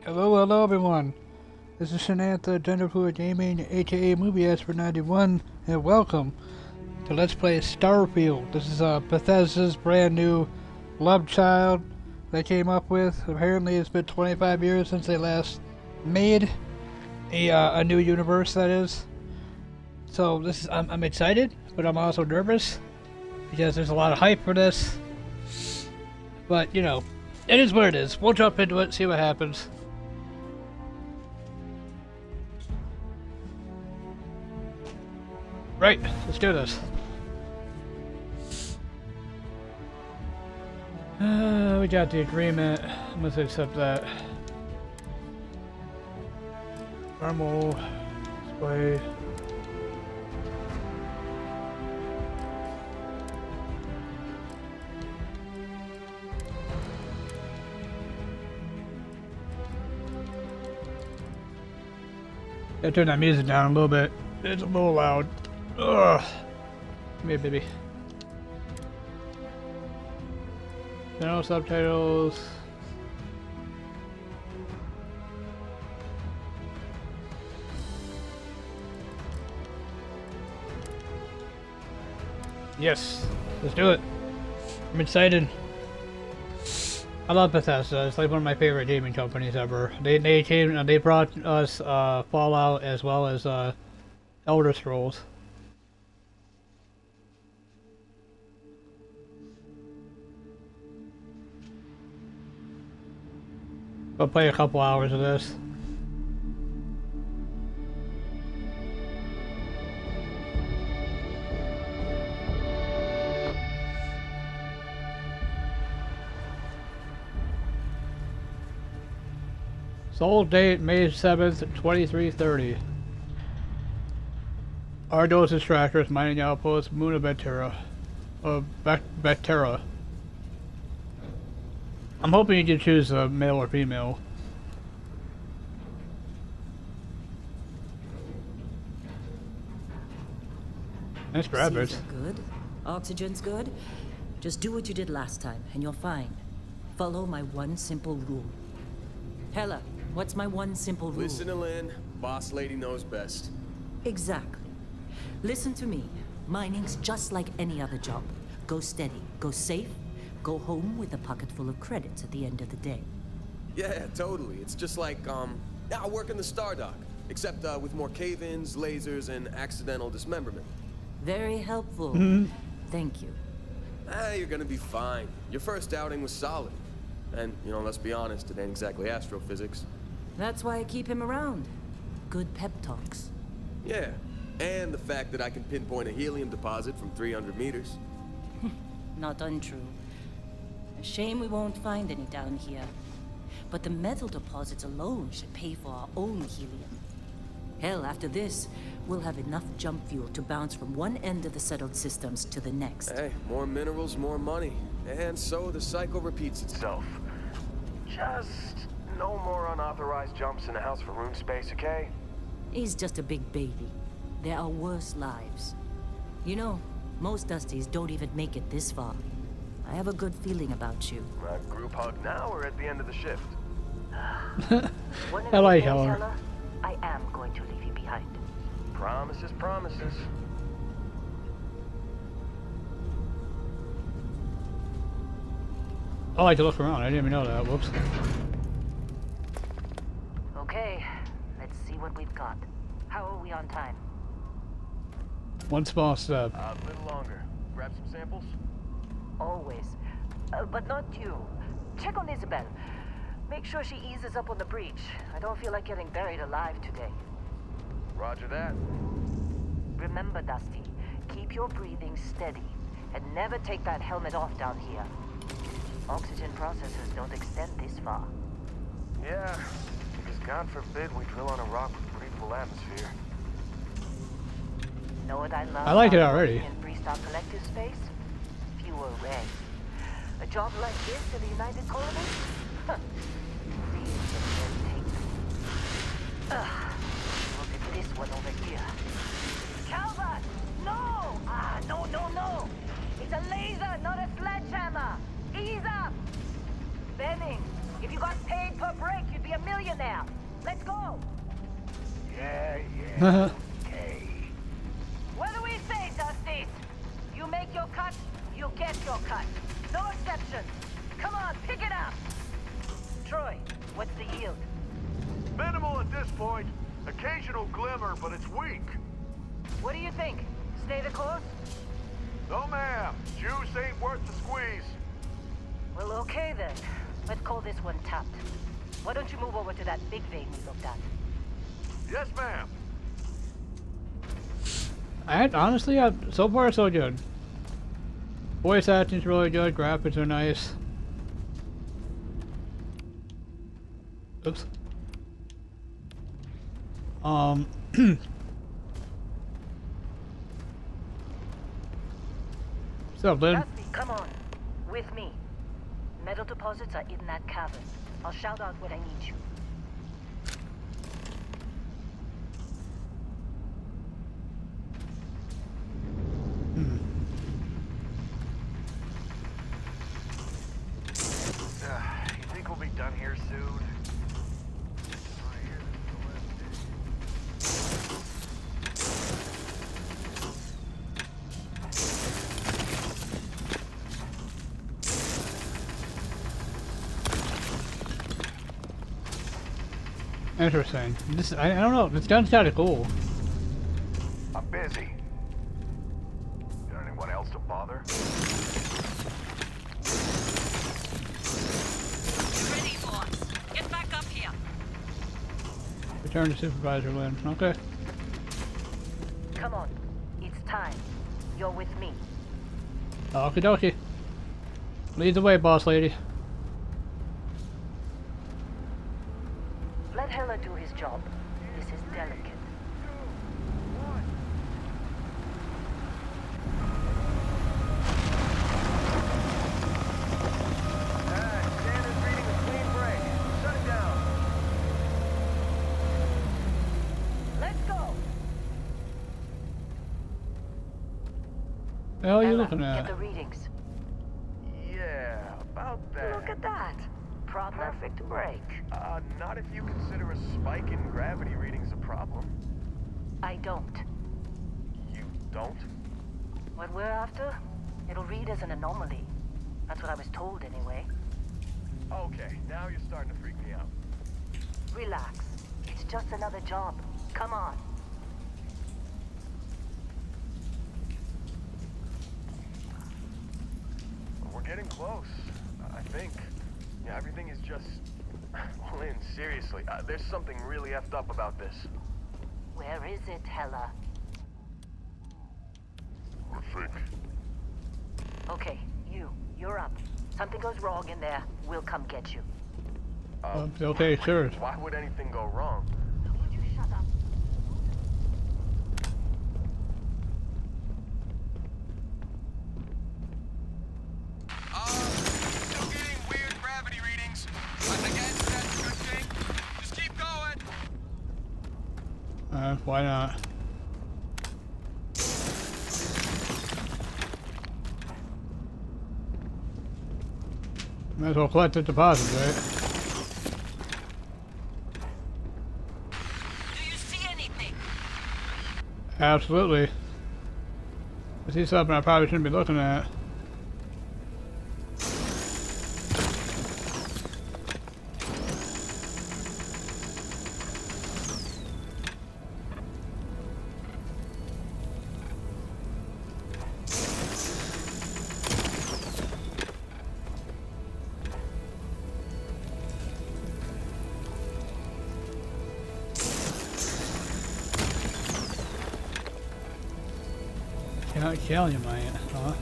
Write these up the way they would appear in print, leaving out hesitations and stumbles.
Hello everyone. This is Samantha, GenderFluidGaming, aka Movie Expert 91, and welcome to Let's Play Starfield. This is Bethesda's brand new love child they came up with. Apparently it's been 25 years since they last made a new universe, that is. So this is, I'm excited, but I'm also nervous because there's a lot of hype for this. But, you know, it is what it is. We'll jump into it, see what happens. Right, let's do this. We got the agreement. Let's accept that. Normal display. Gotta turn that music down a little bit. It's a little loud. Ugh. Come here, baby. No subtitles. Yes, let's do it. I'm excited. I love Bethesda. It's like one of my favorite gaming companies ever. They brought us Fallout as well as Elder Scrolls. I'll play a couple hours of this. Sold date May 7th, 2330. Ardos extractors, mining outpost, Moon of Vectera. Vectera. I'm hoping you can choose a male or female. Nice graphics. Seeds are good. Oxygen's good. Just do what you did last time, and you're fine. Follow my one simple rule. Hella, what's my one simple rule? Listen to Lynn. Boss lady knows best. Exactly. Listen to me. Mining's just like any other job. Go steady, go safe, go home with a pocket full of credits at the end of the day. Yeah, totally. It's just like, I work in the Stardock. Except, with more cave-ins, lasers, and accidental dismemberment. Very helpful. Thank you. You're gonna be fine. Your first outing was solid. And, you know, let's be honest, it ain't exactly astrophysics. That's why I keep him around. Good pep talks. Yeah, and the fact that I can pinpoint a helium deposit from 300 meters. Not untrue. A shame we won't find any down here. But the metal deposits alone should pay for our own helium. Hell, after this, we'll have enough jump fuel to bounce from one end of the settled systems to the next. Hey, more minerals, more money. And so the cycle repeats itself. Just no more unauthorized jumps in the house for room space, okay? He's just a big baby. There are worse lives. You know, most Dusties don't even make it this far. I have a good feeling about you. Group hug now or at the end of the shift? I like her. I am going to leave you behind. Promises, promises. I like to look around. I didn't even know that. Whoops. Okay, let's see what we've got. How are we on time? One small step. A little longer. Grab some samples? Always. But not you. Check on Isabel. Make sure she eases up on the breach. I don't feel like getting buried alive today. Roger that. Remember, Dusty, keep your breathing steady. And never take that helmet off down here. Oxygen processors don't extend this far. Yeah, because God forbid we drill on a rock with breathable atmosphere. Know what I love? I like it about already. working in Freestyle Collective space? Fewer regs. A job like this in the United Colonies? Huh. Really red tape. Look at this one over here. Calvert! No! No! It's a laser, not a sledgehammer! Ease up! Benning, if you got paid per break, you'd be a millionaire. Let's go. Yeah. Okay. What do we say, Dusties? You make your cut, you get your cut. No exceptions. Come on, pick it up. Troy, what's the yield? Minimal at this point. Occasional glimmer, but it's weak. What do you think? Stay the course? No, ma'am. Juice ain't worth the squeeze. Well, okay then. Let's call this one tapped. Why don't you move over to that big vein we looked at? Yes, ma'am. Honestly, so far so good. Voice acting's really good, graphics are nice. Oops. What's up, Lynn? Dusty, come on. With me. Metal deposits are in that cavern. I'll shout out when I need you. You think we'll be done here soon? Interesting. I don't know. This gun's kind of cool. I'm busy. Got anyone else to bother? Ready, boss. Get back up here. Return to Supervisor Lynn. Okay. Come on. It's time. You're with me. Okie dokie. Lead the way, boss lady. Let Heller do his job. This is delicate. Standard reading a clean break. Shut it down. Let's go! The hell are you Heller, looking get at? the readings. Yeah, about that. Look at that. Perfect break. Not if you consider a spike in gravity readings a problem. I don't. You don't? What we're after, it'll read as an anomaly. That's what I was told anyway. Okay, now you're starting to freak me out. Relax. It's just another job. Come on. We're getting close, I think. Yeah, everything is just... Lynn, seriously, there's something really effed up about this. Where is it, Heller? I think. Okay, you're up. Something goes wrong in there, we'll come get you. Okay, sure. Why would anything go wrong? Would you shut up? Still getting weird gravity readings. I guess that's a good thing. Just keep going. Why not? Might as well collect the deposit, right? Do you see anything? Absolutely. I see something I probably shouldn't be looking at. Gallium ion, huh?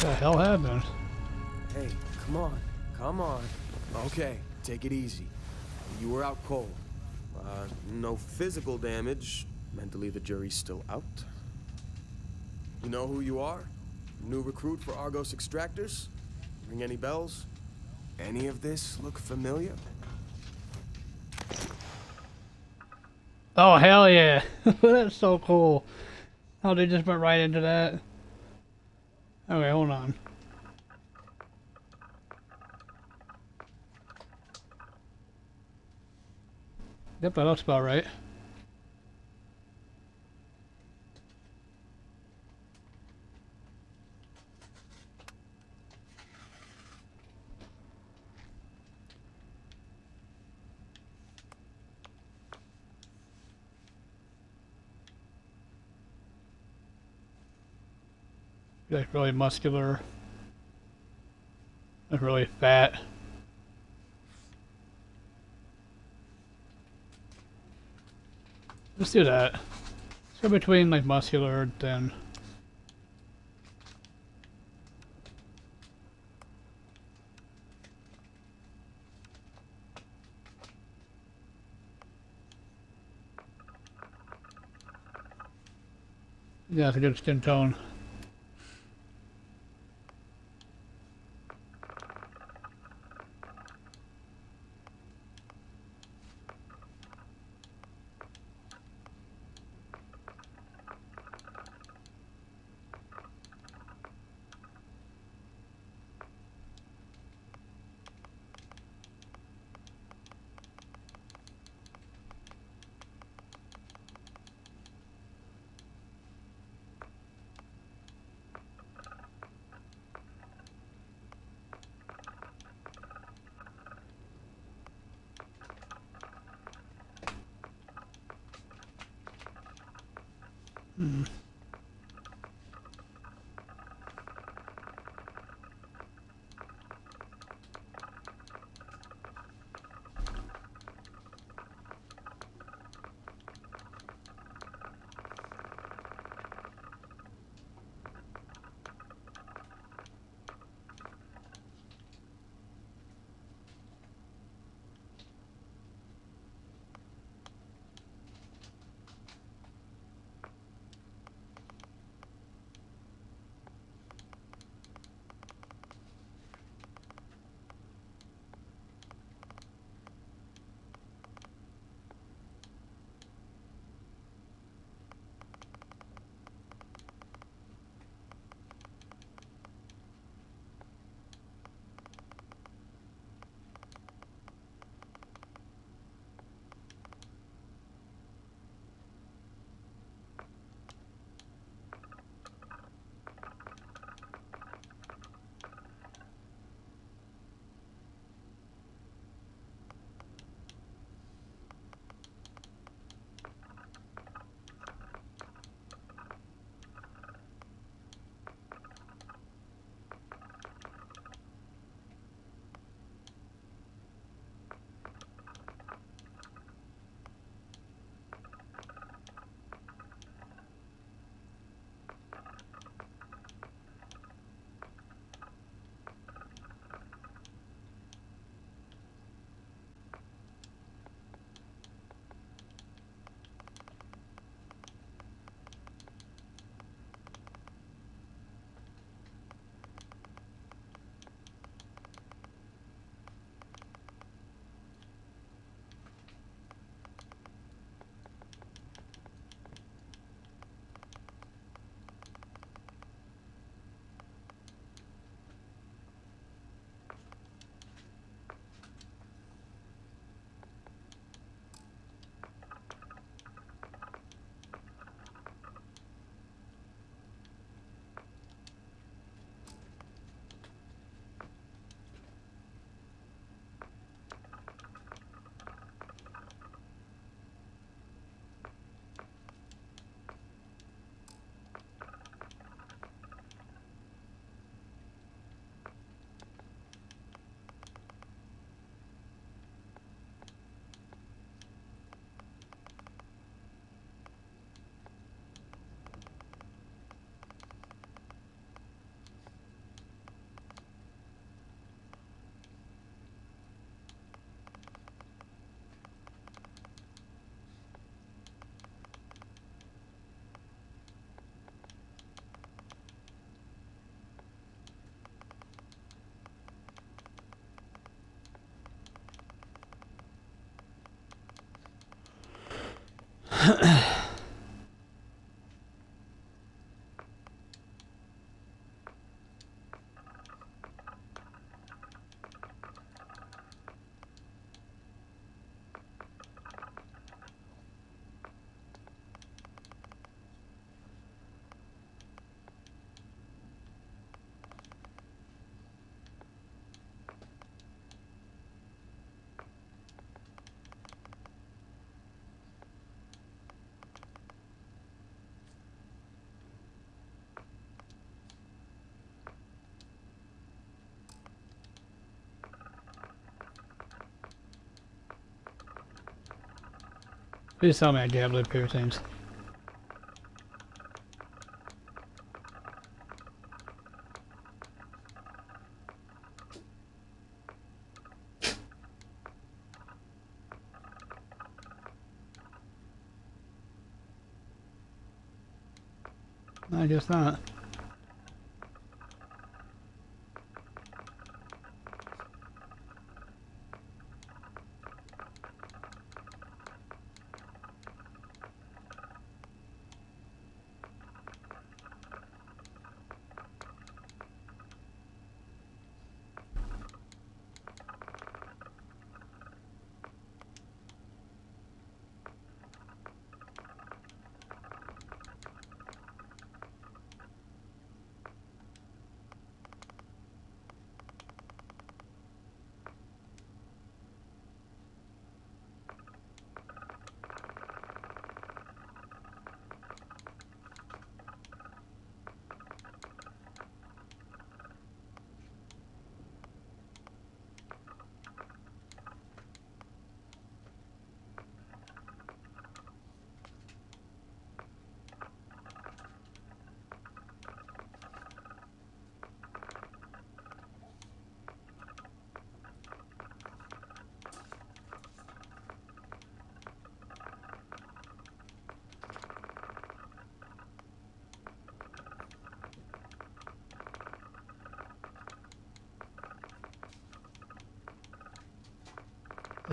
the hell happened? Hey, come on. Come on. Okay, take it easy. You were out cold. No physical damage. Mentally, the jury's still out. You know who you are? New recruit for Argos Extractors? Ring any bells? Any of this look familiar? Oh, hell yeah. That's so cool. Oh, they just went right into that. Okay, hold on. Yep, that looks about right. Like really muscular. Like really fat. Let's do that. Let's go between like muscular and thin. Yeah, it's a good skin tone. Hmm. Please tell me I have live paper things. I guess not.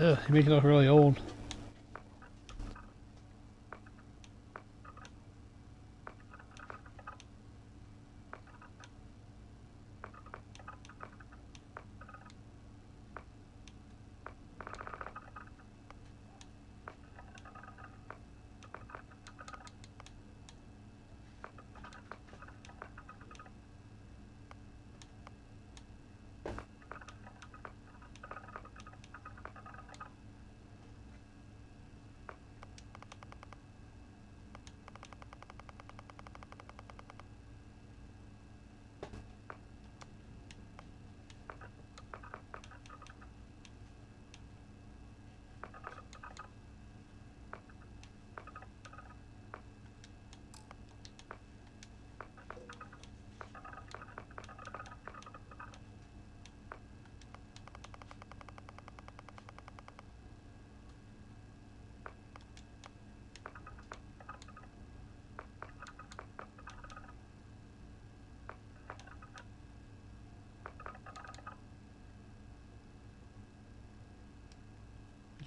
Ugh, you make it look really old.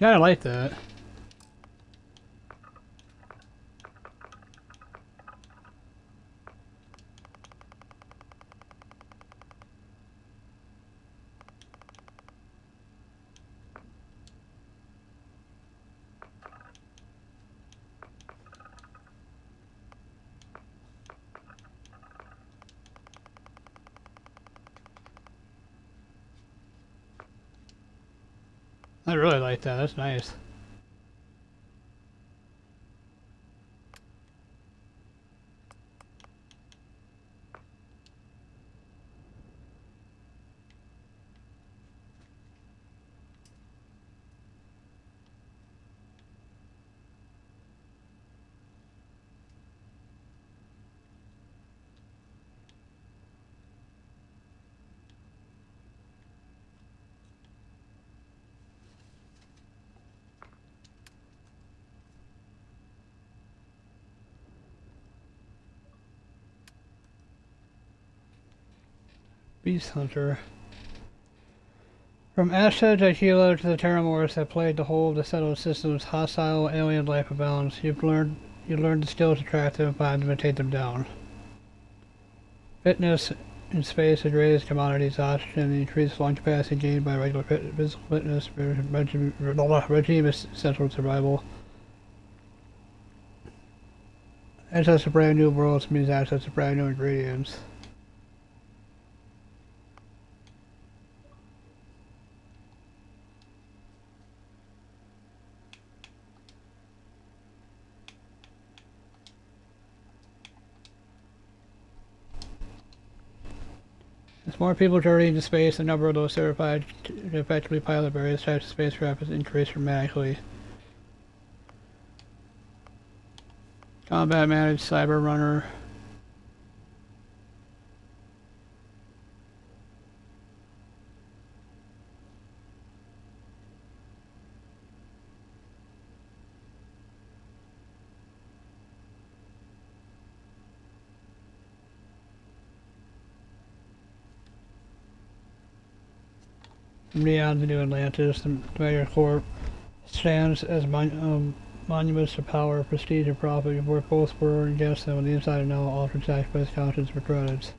Kinda like that. I really like that. That's nice. Beast Hunter. From Ashta to Hilo to the Terramorphs that plagued the whole of the settled system's hostile alien life abounds, you learned the skills to track them, find them, and take them down. Fitness in space has raised commodities, oxygen, and increased lung capacity gained by regular physical fitness. Regime is central to survival. Access to brand new worlds means access to brand new ingredients. As more people journey into space, the number of those certified to effectively pilot various types of spacecraft has increased dramatically. Combat managed cyber runner. Beyond the New Atlantis, the Major Corp stands as monuments to power, prestige, and profit. You've worked both for and against them on the inside and now altered sacrifice conscience for credits.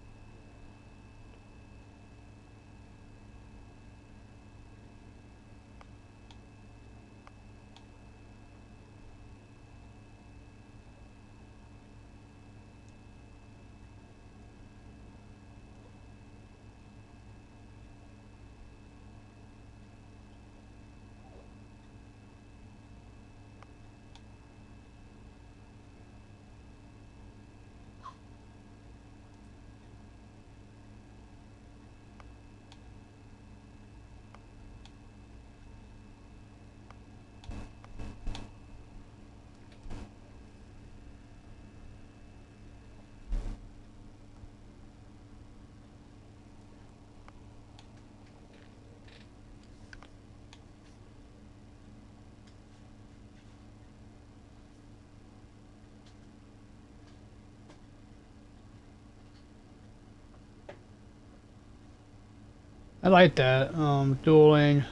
I like that, dueling.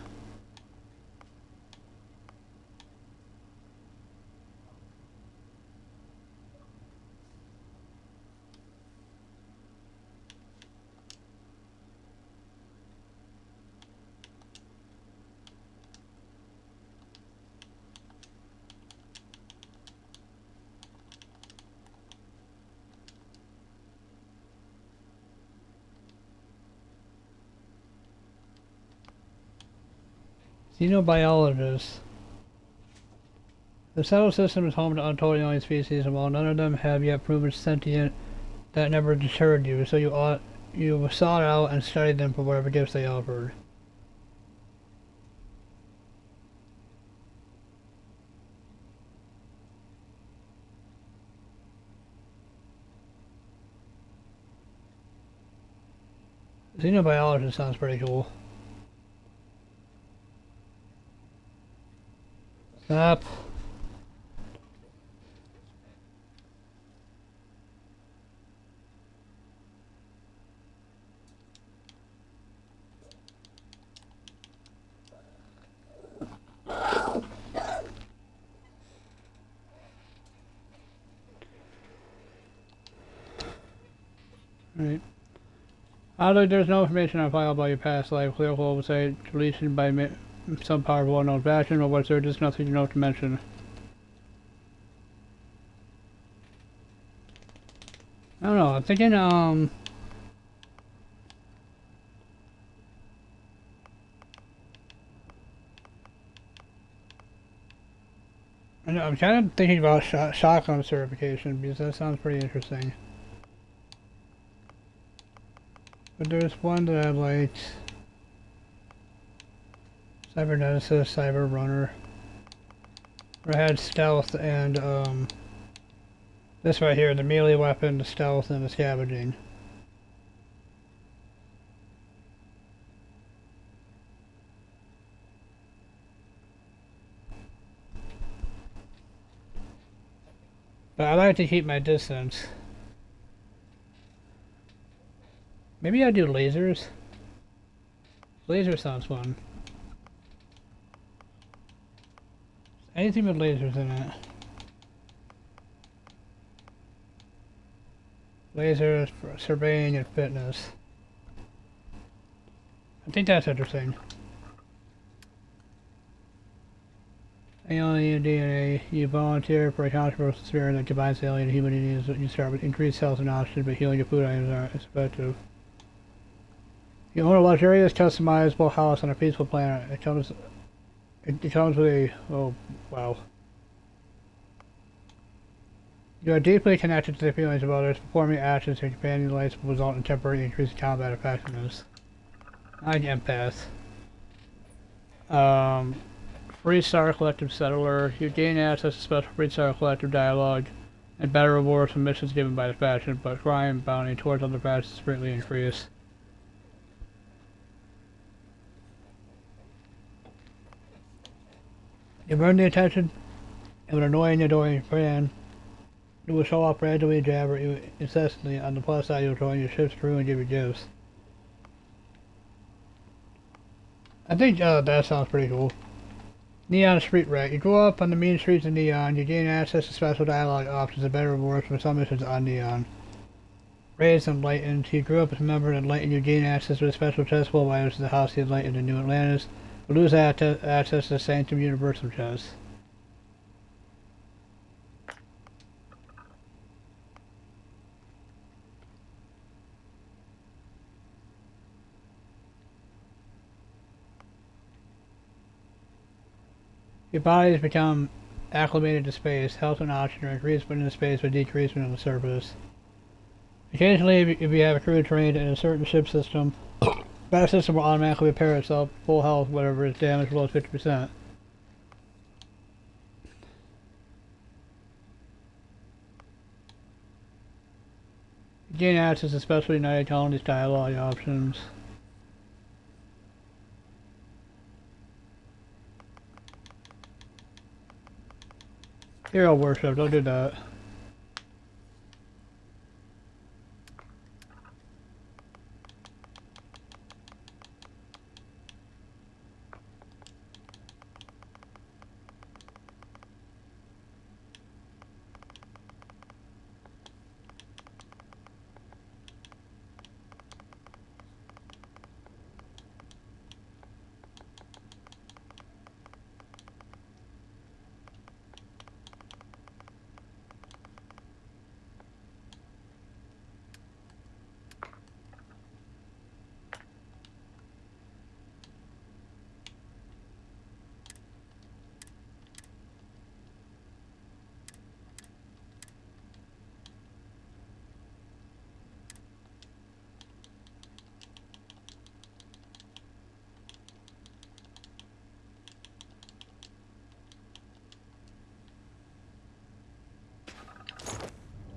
Xenobiologists. The settled system is home to untold alien species, and while none of them have yet proven sentient, that never deterred you, so you sought out and studied them for whatever gifts they offered. Xenobiologist sounds pretty cool. Stop. Right. Although there's no information on file about your past life, clerical oversight deletion by some powerful unknown faction, or was there just nothing you know to mention? I don't know, I'm thinking, I'm kind of thinking about shotgun certification, because that sounds pretty interesting. But there's one that I liked. Cyberneticist, Cyber Runner. Where I had stealth and this right here, the melee weapon, the stealth, and the scavenging. But I like to keep my distance. Maybe I do lasers. Laser sounds fun. Anything with lasers in it. Lasers, surveying, and fitness. I think that's interesting. Alien DNA, you volunteer for a controversial experiment that combines alien and human DNA. You start with increased health and oxygen, but healing your food items aren't as effective. You own a luxurious, customizable house on a peaceful planet. It comes with a... oh, wow. You are deeply connected to the feelings of others. Performing actions in companion lives will result in temporary increased combat effectiveness. I'm empath. Free Star Collective Settler. You gain access to special Free Star Collective dialogue and better rewards from missions given by the faction, but crime bounty towards other factions greatly increase. You earn the attention of an annoying, adoring fan who will show off randomly and jabber you incessantly. On the plus side, you'll join your ship's crew and give you gifts. I think that sounds pretty cool. Neon Street Rat. You grow up on the mean streets of Neon. You gain access to special dialogue options and better rewards for some missions on Neon. Raised Enlightened. You grew up as a member of Enlightened. You gain access to a special chest full of items to the House of the Enlightened in New Atlantis. You lose access to the Sanctum Universal chest. Your bodies become acclimated to space. Health and oxygen are increased when in space but decreased when on the surface. Occasionally, if you have a crew trained in a certain ship system, that system will automatically repair itself full health whatever is damaged below 50%. You gain access to special United Colonies dialogue options. Hero worship, don't do that.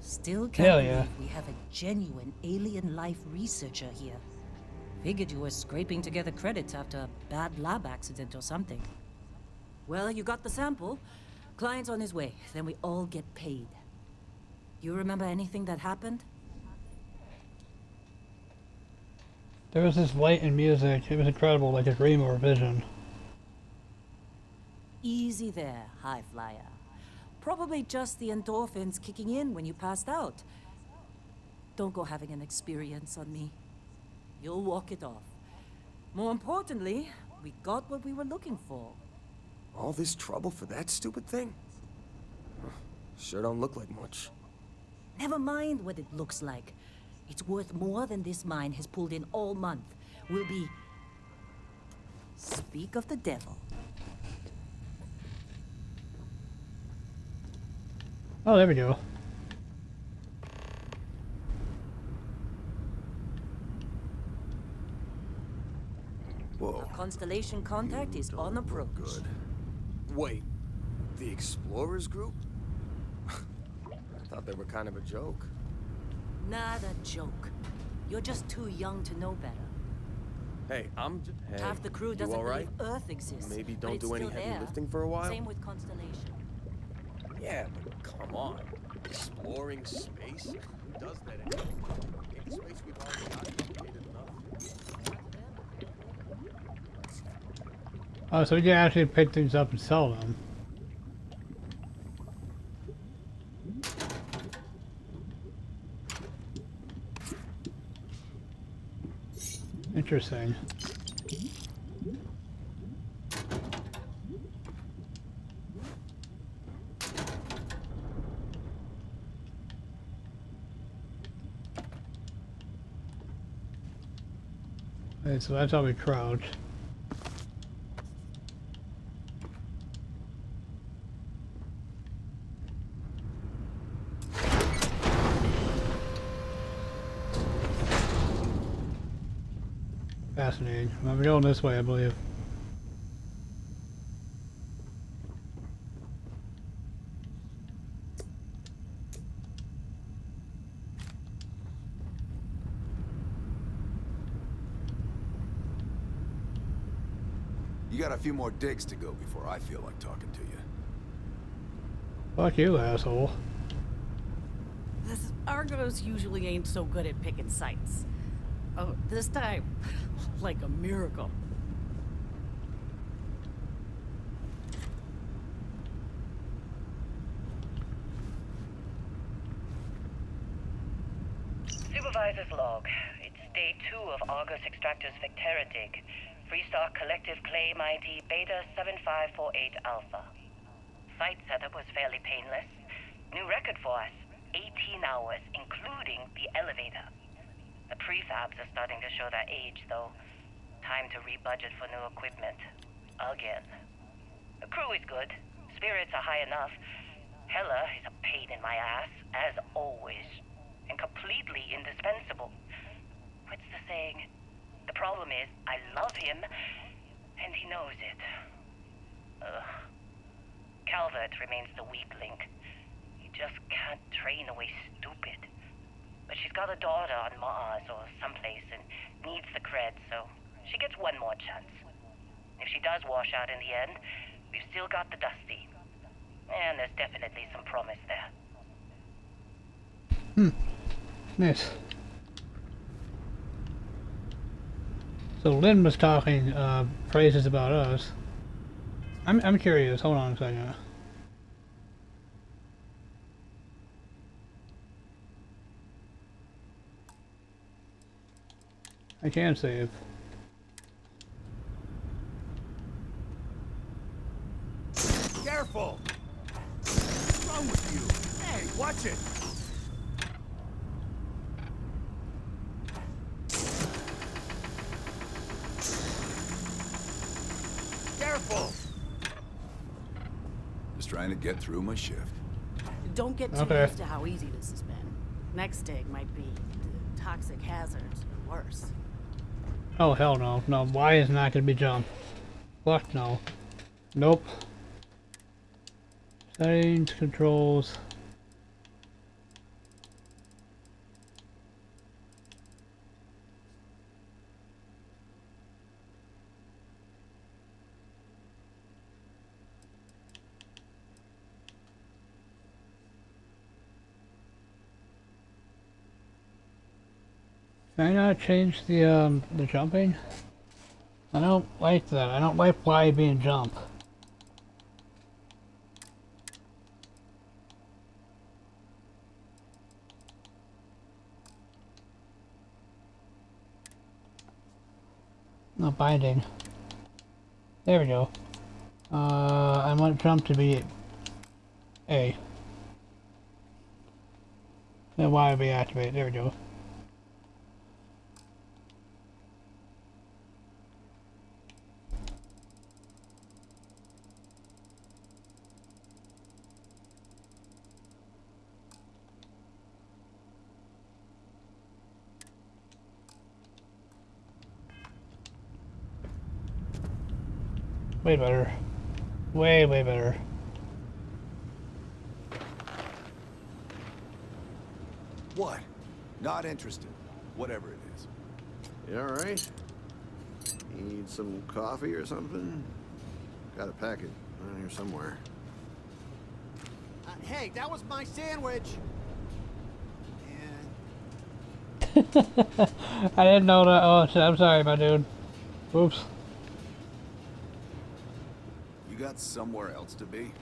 Still can't Hell believe yeah. we have a genuine alien life researcher here. Figured you were scraping together credits after a bad lab accident or something. Well, you got the sample. Client's on his way. Then we all get paid. You remember anything that happened? There was this light and music. It was incredible, like a dream or a vision. Easy there, high flyer. Probably just the endorphins kicking in when you passed out. Don't go having an experience on me. You'll walk it off. More importantly, we got what we were looking for. All this trouble for that stupid thing? Sure don't look like much. Never mind what it looks like. It's worth more than this mine has pulled in all month. We'll be... Speak of the devil. Oh, there we go. Whoa. Our constellation contact is on approach. Good. Wait, the Explorers group? I thought they were kind of a joke. Not a joke. You're just too young to know better. Hey, Hey, Half the crew you doesn't all right? believe Earth exists. Maybe but don't it's do any still heavy there. lifting for a while? Same with Constellation. Yeah, but come on. Exploring space? Who does that anymore? In space we've already occupied enough. Oh, so we can actually pick things up and sell them. Interesting. Okay, so that's how we crouch. Fascinating. I'm going this way, I believe. You got a few more digs to go before I feel like talking to you. Fuck you, asshole. This Argos usually ain't so good at picking sites. Oh, this time, like a miracle. Supervisor's log. It's day 2 of Argus Extractor's Vectera dig. Freestar Collective Claim ID Beta 7548 Alpha. Site setup was fairly painless. New record for us. 18 hours, including the elevator. The prefabs are starting to show their age, though. Time to rebudget for new equipment. Again. The crew is good. Spirits are high enough. Hella is a pain in my ass, as always. And completely indispensable. What's the saying? The problem is, I love him, and he knows it. Calvert remains the weak link. He just can't train away stupid. But she's got a daughter on Mars or someplace and needs the cred, so she gets one more chance. If she does wash out in the end, we've still got the Dusty. And there's definitely some promise there. Nice. So Lynn was talking praises about us. I'm curious. Hold on a second. I can save. Careful! What's wrong with you? Hey, watch it! Careful! Just trying to get through my shift. Don't get too Okay. used to how easy this has been. Next dig might be the toxic hazards or worse. Oh hell no. No, Y is not gonna be jump. Fuck no. Nope. Settings, controls. Can I not change the jumping? I don't like that. I don't like Y being jump. Not binding. There we go. I want jump to be A. Then Y will be activated. There we go. Way better. Way better. What? Not interested. Whatever it is. You alright? Need some coffee or something? Got a packet around here somewhere. Hey, that was my sandwich. I didn't know that. Oh shit, I'm sorry, my dude. Oops. You got somewhere else to be?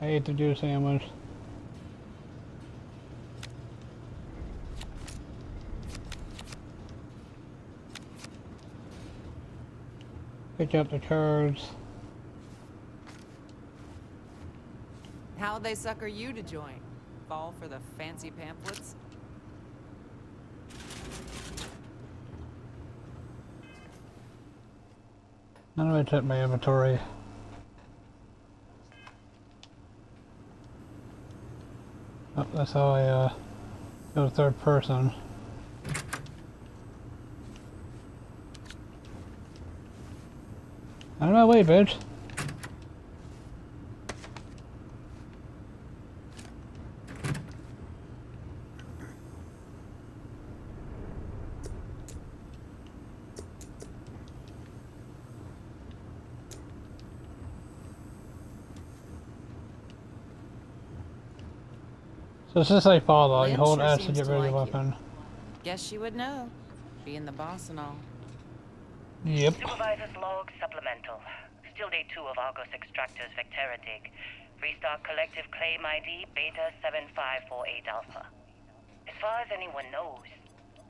I ate the juice sandwich. Pick up the cards. How'd they sucker you to join? Fall for the fancy pamphlets? How do I check my inventory? Oh, that's how I go to third person. Out of my way, bitch. So it's just like Fallout, you Lynn hold sure S to seems get to rid of the like you. weapon. Guess she would know, being the boss and all. Yep. Supervisor's log supplemental. Still day 2 of Argos Extractors Vectera dig. Freestar Collective Claim ID Beta 7548 Alpha. As far as anyone knows,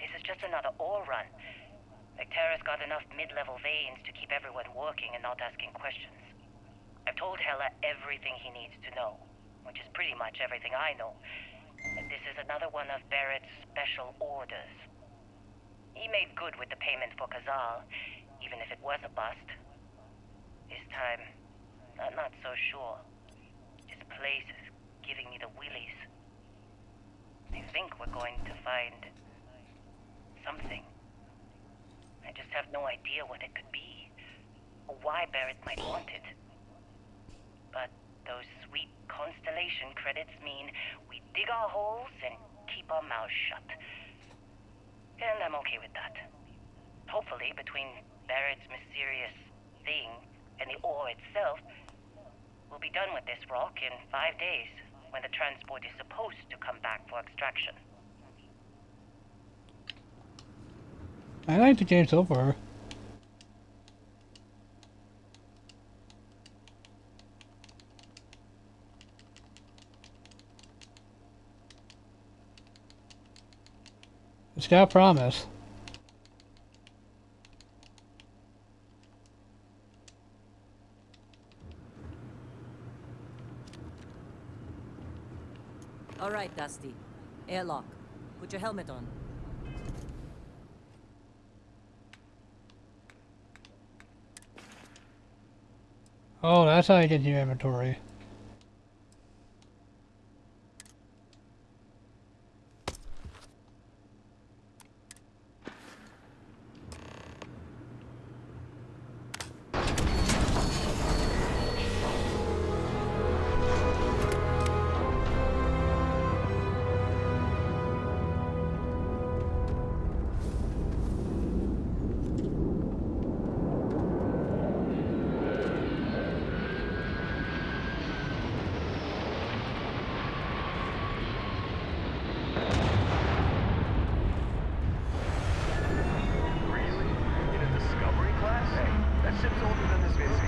this is just another ore run. Vectera's got enough mid-level veins to keep everyone working and not asking questions. I've told Hella everything he needs to know, which is pretty much everything I know. And this is another one of Barrett's special orders. He made good with the payment for Kazal, even if it was a bust. This time, I'm not so sure. This place is giving me the willies. I think we're going to find something. I just have no idea what it could be, or why Barrett might want it. But those sweet constellation credits mean we dig our holes and keep our mouths shut. And I'm okay with that. Hopefully, between Barrett's mysterious thing and the ore itself, we'll be done with this rock in 5 days, when the transport is supposed to come back for extraction. I like the game so far. It's got promise. All right, Dusty. Airlock. Put your helmet on. Oh, that's how you get your inventory. Really? In a Discovery class? Hey, that ship's older than this busy.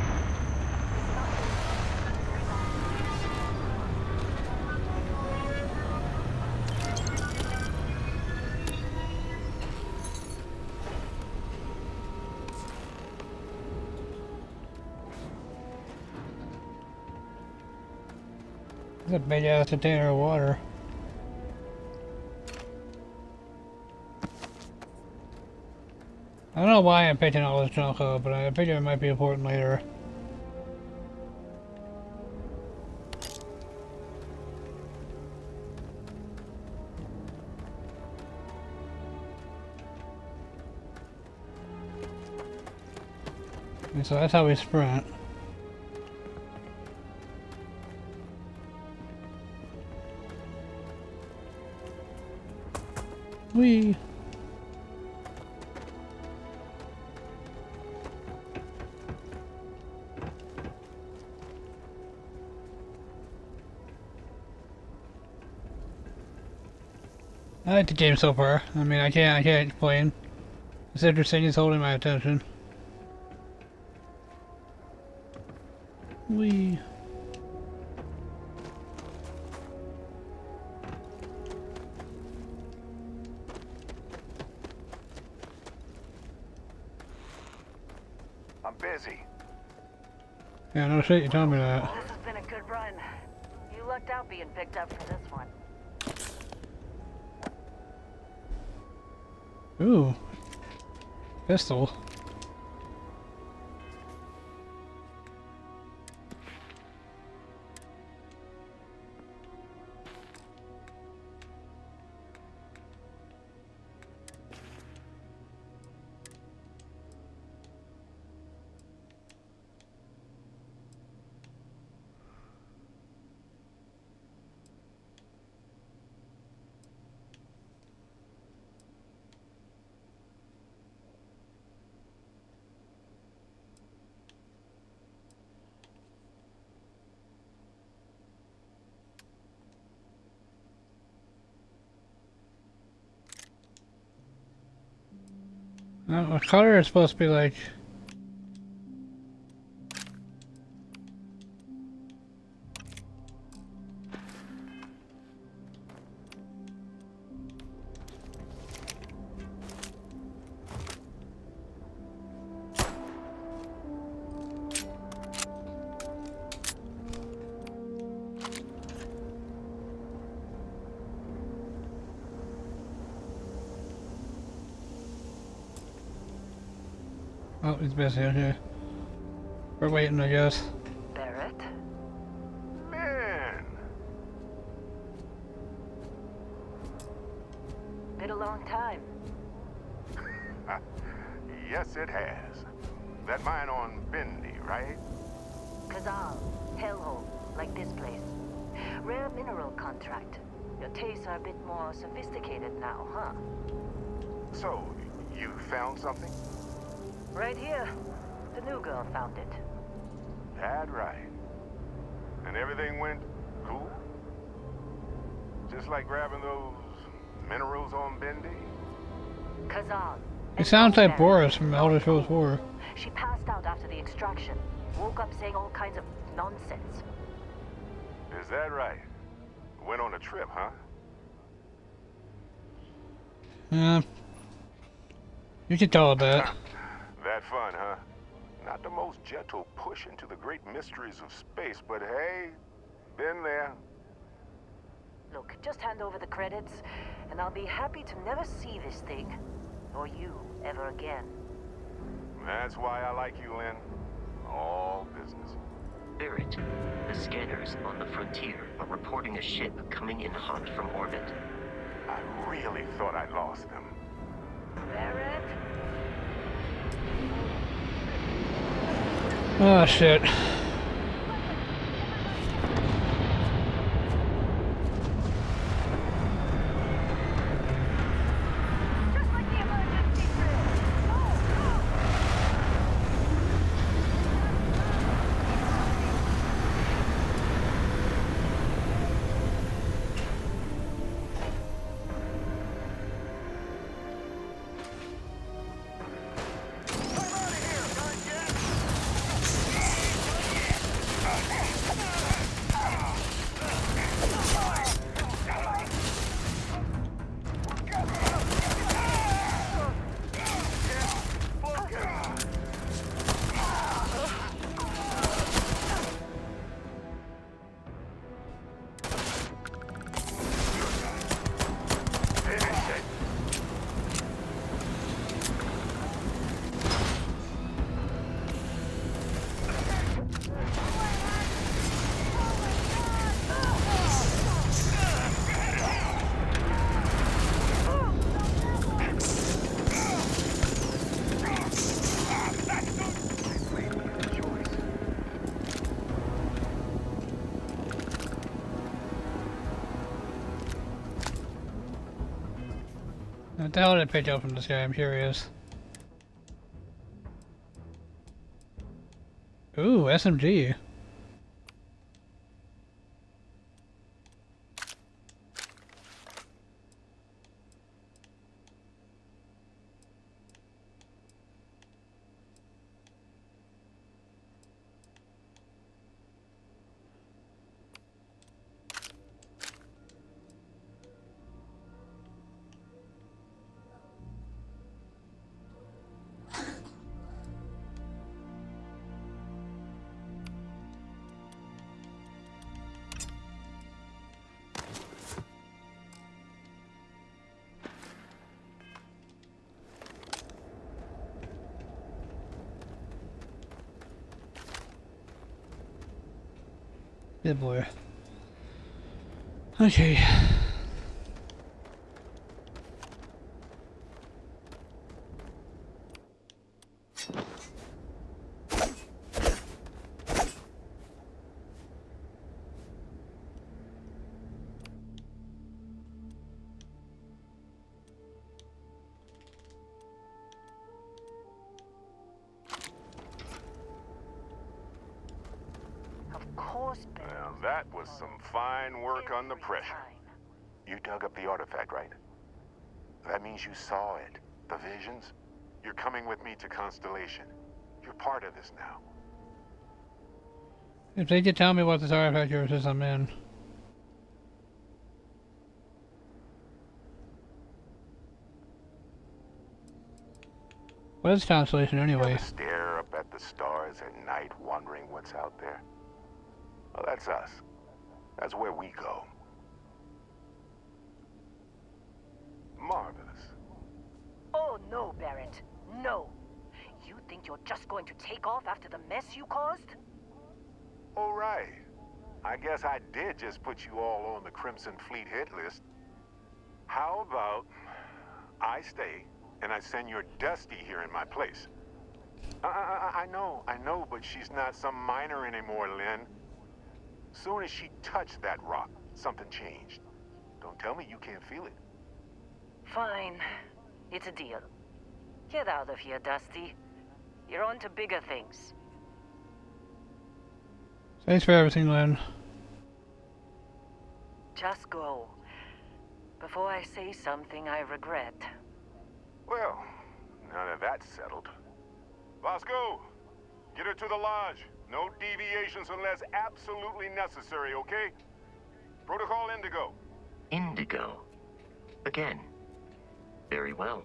It's a big ass container of water. I don't know why I'm picking all this junk up, but I figure it might be important later. And so that's how we sprint. Whee! I like the game so far. I mean, I can't explain. It's interesting. It's holding my attention. Whee! I'm busy. Yeah, no shit, you told me that. This has been a good run. You lucked out being picked up for this one. Ooh. Pistol. What color is supposed to be like? Oh, he's busy, okay. We're waiting, I guess. Barrett? Man! Been a long time. Yes, it has. That mine on Bendy, right? Kazal, hellhole, like this place. Rare mineral contract. Your tastes are a bit more sophisticated now, huh? So, you found something? Right here. The new girl found it. That right. And everything went cool? Just like grabbing those minerals on Bendy? Kazal. He sounds like Boris from Elder Scrolls 4. She passed out after the extraction. Woke up saying all kinds of nonsense. Is that right? Went on a trip, huh? You can tell that. That fun, huh? Not the most gentle push into the great mysteries of space, but hey, been there. Look, just hand over the credits, and I'll be happy to never see this thing, or you, ever again. That's why I like you, Lynn. All business. Barrett, the scanners on the frontier are reporting a ship coming in hot from orbit. I really thought I'd lost them. Barrett? Oh shit. Just like the emergency drill. What the hell did I pick up from this guy? I'm curious. Ooh, SMG. Good boy. Okay. Of course, Ben. Well, that was some fine work under pressure. You dug up the artifact, right? That means you saw it. The visions? You're coming with me to Constellation. You're part of this now. If they could tell me what this artifact is, I'm in. What is Constellation anyway? Ever stare up at the stars at night, wondering what's out there? Well, that's us. That's where we go. Marvelous. Oh, no, Barrett. No. You think you're just going to take off after the mess you caused? All right. I guess I did just put you all on the Crimson Fleet hit list. How about I stay and I send your Dusty here in my place? I know, but she's not some minor anymore, Lynn. Soon as she touched that rock, something changed. Don't tell me you can't feel it. Fine. It's a deal. Get out of here, Dusty. You're on to bigger things. Thanks for everything, Lynn. Just go. Before I say something I regret. Well, now that that's settled. Bosco, get her to the lodge. No deviations unless absolutely necessary, okay? Protocol Indigo. Indigo. Again. Very well.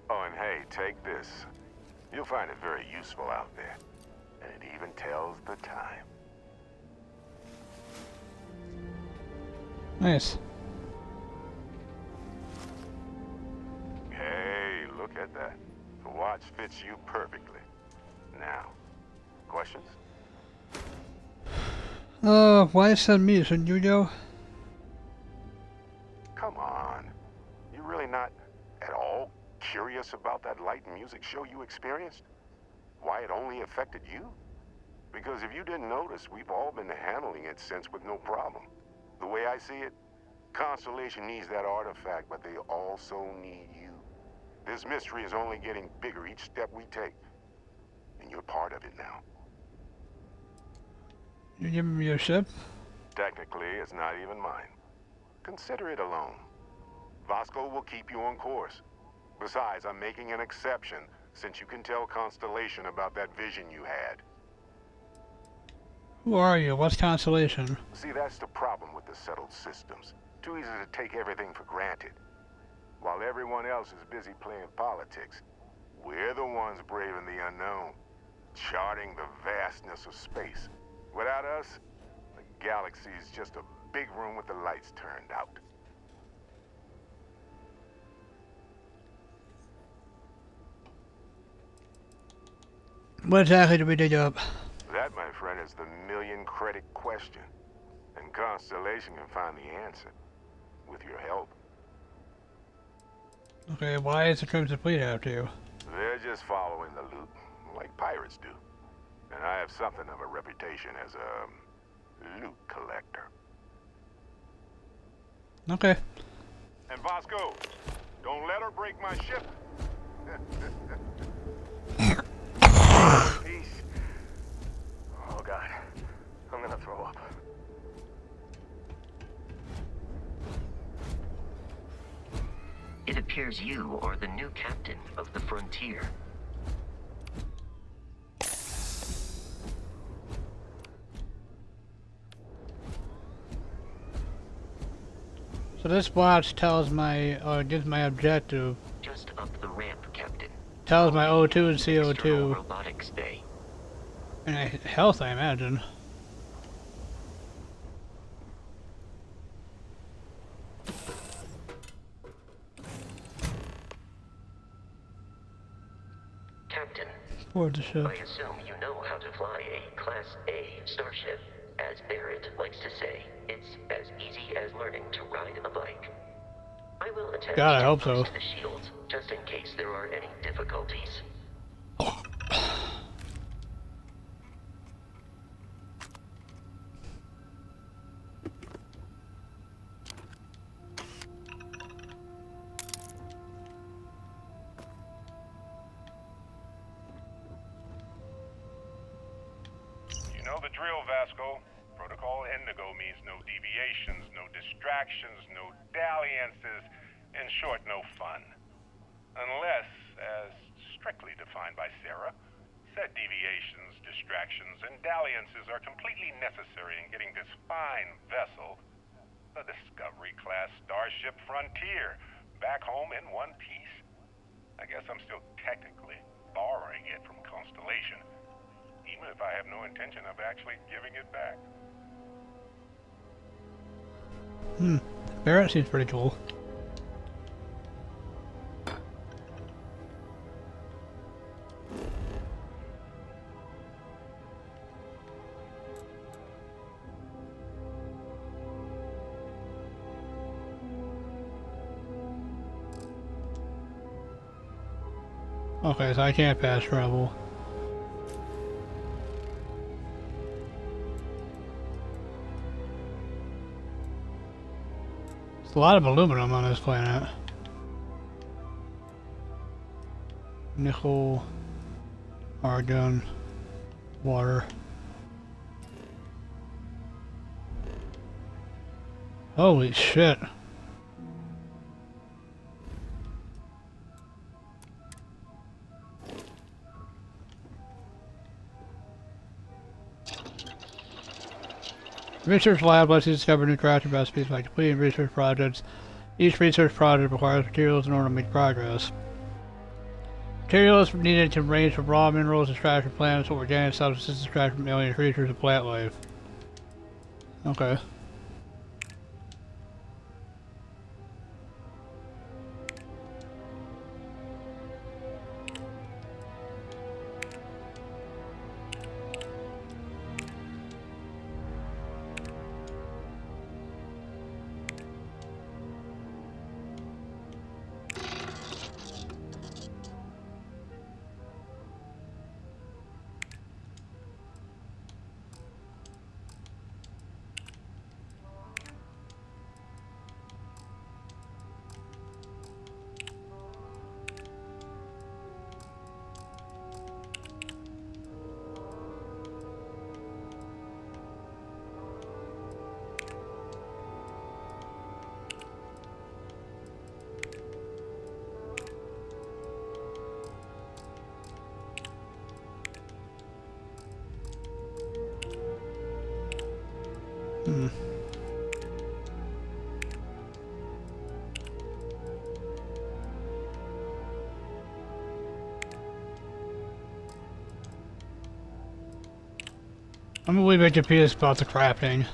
Oh, and hey, take this. You'll find it very useful out there. And it even tells the time. Nice. Hey, look at that. The watch fits you perfectly. Now, questions? Why send me? Shouldn't you go? Come on. You really not at all curious about that light and music show you experienced? Why it only affected you? Because if you didn't notice, we've all been handling it since with no problem. The way I see it, Constellation needs that artifact, but they also need you. This mystery is only getting bigger each step we take. And you're part of it now. You give me your ship? Technically, it's not even mine. Consider it a loan. Vasco will keep you on course. Besides, I'm making an exception since you can tell Constellation about that vision you had. Who are you? What's Constellation? See, that's the problem with the settled systems. Too easy to take everything for granted. While everyone else is busy playing politics, we're the ones braving the unknown, charting the vastness of space. Without us, the galaxy is just a big room with the lights turned out. What exactly do we dig up? That, my friend, is the million-credit question. And Constellation can find the answer. With your help. Okay, why is the Crimson Fleet after you? They're just following the loot, like pirates do. And I have something of a reputation as a loot collector. Okay. And Vasco, don't let her break my ship. Peace. Oh God, I'm gonna throw up. It appears you are the new captain of the Frontier. So this watch tells my, or gives my objective. Just up the ramp, Captain. Tells my O2 and External CO2. robotics bay. And health, I imagine. Captain, Board the ship. I assume you know how to fly a Class A starship. As Barrett likes to say, it's as easy as learning to ride a bike. I will attempt God, I to hope so. boost the shields, just in case there are any difficulties. You know the drill, Vasco. Protocol Indigo means no deviations, no distractions, no dalliances, in short, no fun. Unless, as strictly defined by Sarah, said deviations, distractions, and dalliances are completely necessary in getting this fine vessel, the Discovery-class Starship Frontier, back home in one piece. I guess I'm still technically borrowing it from Constellation, even if I have no intention of actually giving it back. Barrett seems pretty cool. Okay, so I can't pass travel. There's a lot of aluminum on this planet. Nickel, argon, water. Holy shit. Research lab lets you discover new crafting recipes by completing research projects. Each research project requires materials in order to make progress. Materials needed can range from raw minerals extracted from plants to organic substances extracted from alien creatures and plant life. Okay. I'm a wee bit confused about the crafting.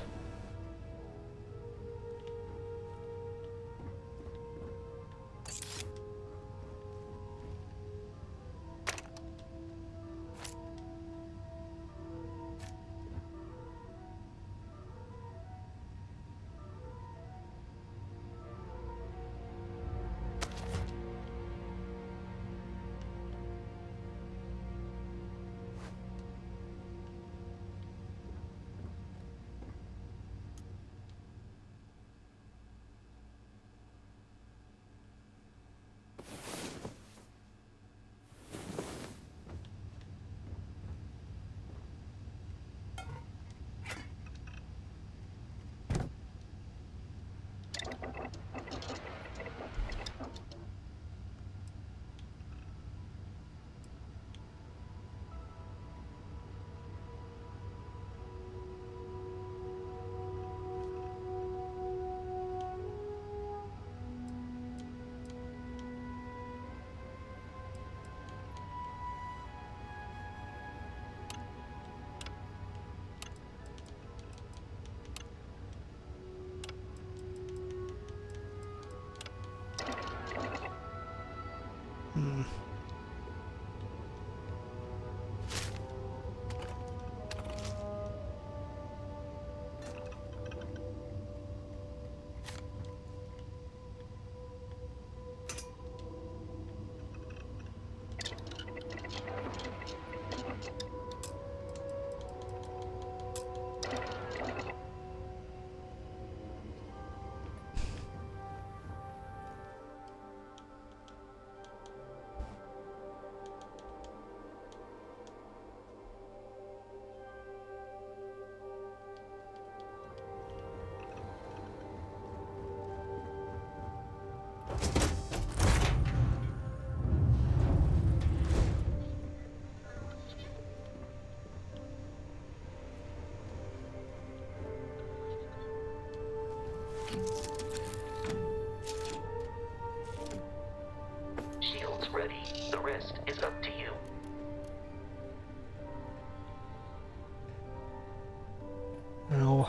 No.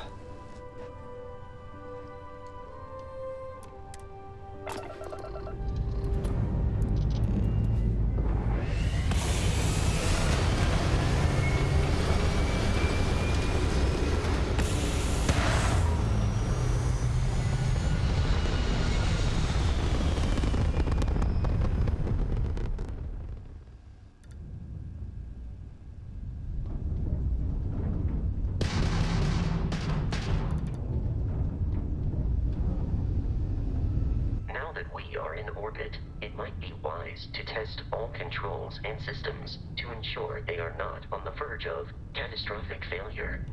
Now that we are in orbit, it might be wise to test all controls and systems to ensure they are not on the verge of catastrophic failure.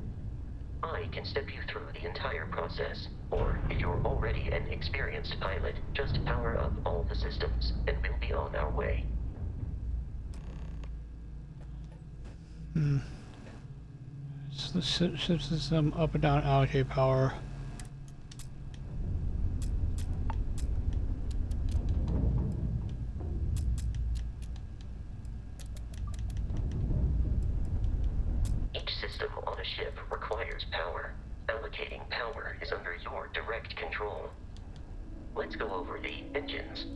I can step you through the entire process, or if you're already an experienced pilot, just power up all the systems, and we'll be on our way. So the ship system up and down allocate power. Each system on a ship requires power. Allocating power is under your direct control. Let's go over the engines.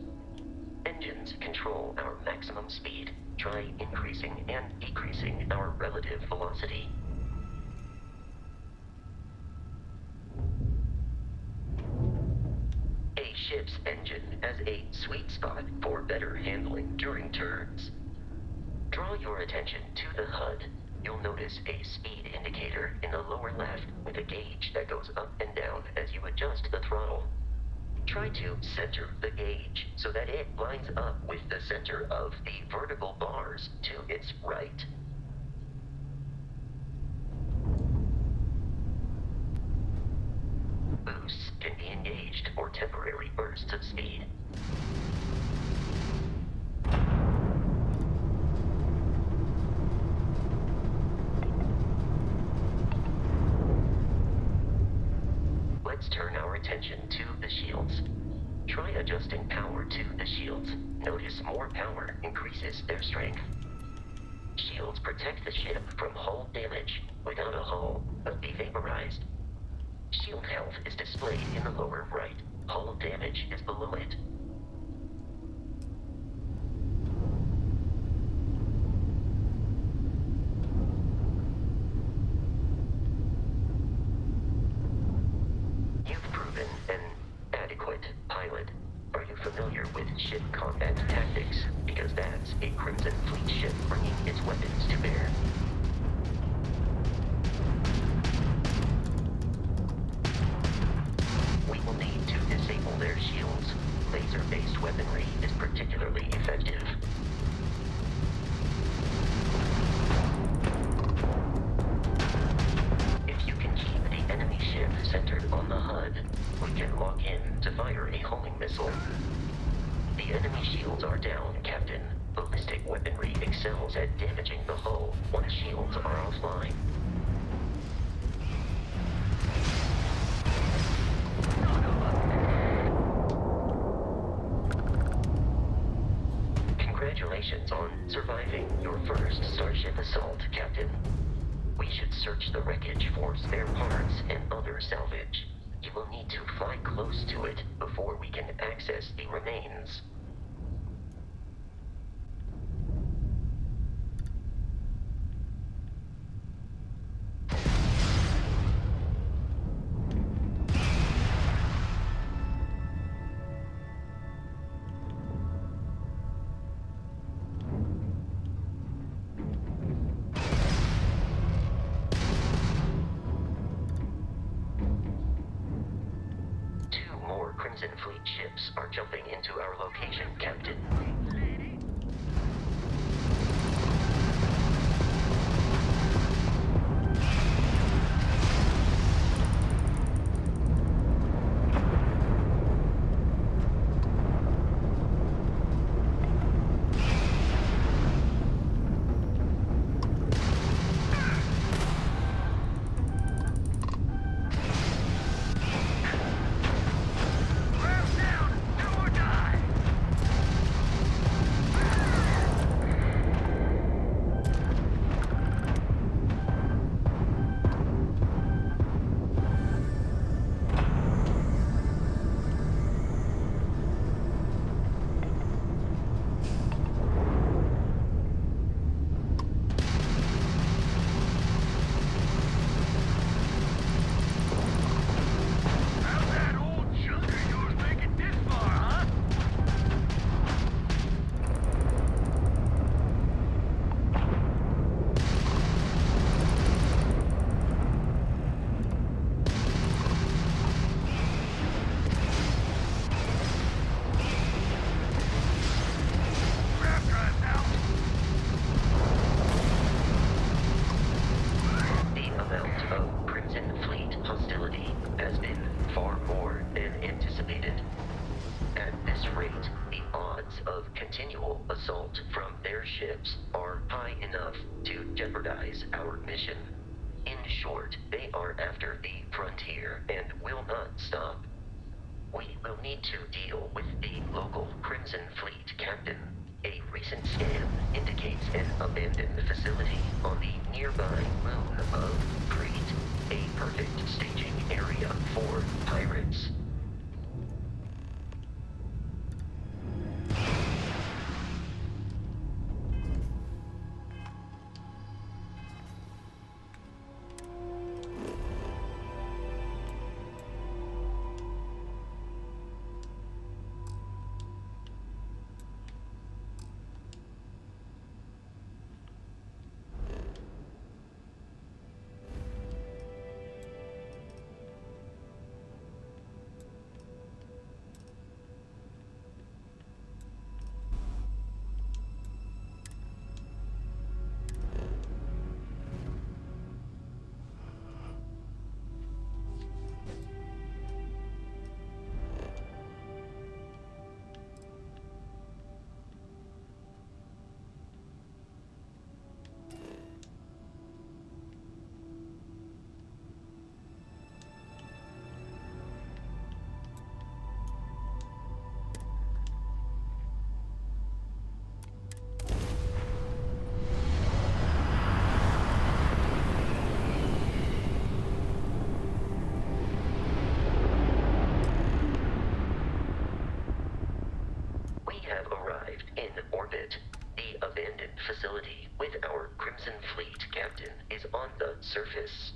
Engines control our maximum speed. Try increasing and decreasing our relative velocity. A ship's engine has a sweet spot for better handling during turns. Draw your attention to the HUD. You'll notice a speed indicator in the lower left with a gauge that goes up and down as you adjust the throttle. Try to center the gauge so that it lines up with the center of the vertical bars to its right. Boosts can be engaged for temporary bursts of speed. Let's turn our attention to the shields. Try adjusting power to the shields. Notice more power increases their strength. Shields protect the ship from hull damage. Without a hull, they'll be vaporized. Shield health is displayed in the lower right. Hull damage is below it. You've proven an adequate pilot. Are you familiar with ship combat tactics? Because that's a Crimson Fleet ship bringing its weapons to bear. We will need to disable their shields. Laser-based weaponry is particularly effective. If you can keep the enemy ship centered on the HUD, we can lock in to fire a homing missile. The enemy shields are down, Captain. Ballistic weaponry excels at damaging the hull once shields are offline. Congratulations on surviving your first Starship assault, Captain. We should search the wreckage for spare parts and other salvage. You will need to fly close to it before we can access the remains. Crimson Fleet ships are jumping into our location, Captain. are after the frontier and will not stop. We will need to deal with the local Crimson Fleet captain. A recent scan indicates an abandoned facility on the nearby moon of Crete, a perfect staging area for pirates. In orbit, the abandoned facility with our Crimson Fleet captain is on the surface.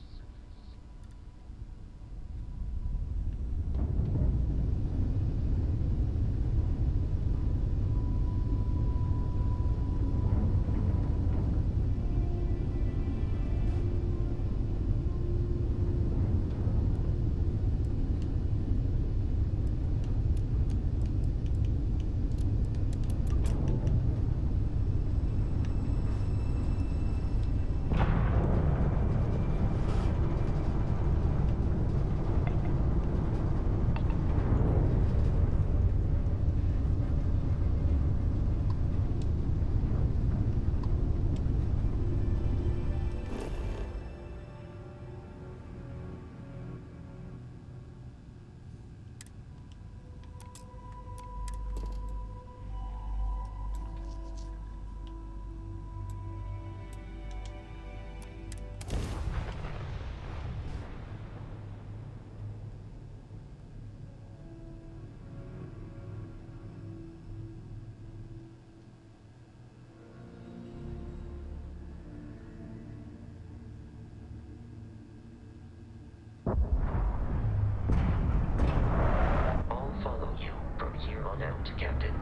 I'll follow you from here on out, Captain.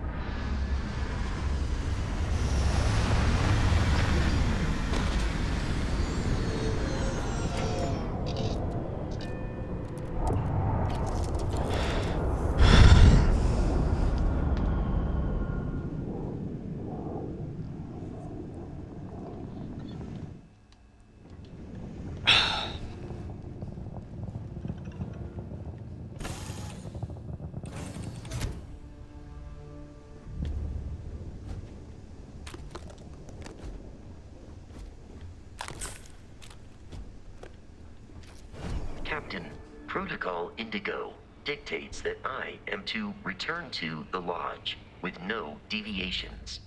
Captain, Protocol Indigo dictates that I am to return to the Lodge with no deviations.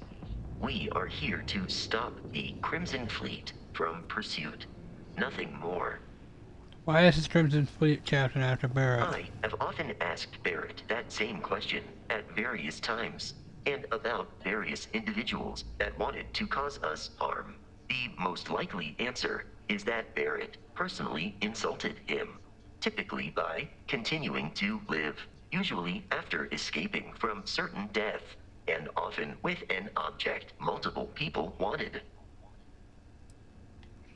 We are here to stop the Crimson Fleet from pursuit. Nothing more. Why is this Crimson Fleet captain after Barrett? I have often asked Barrett that same question at various times, and about various individuals that wanted to cause us harm. The most likely answer is that Barrett personally insulted him, typically by continuing to live, usually after escaping from certain death, and often with an object multiple people wanted.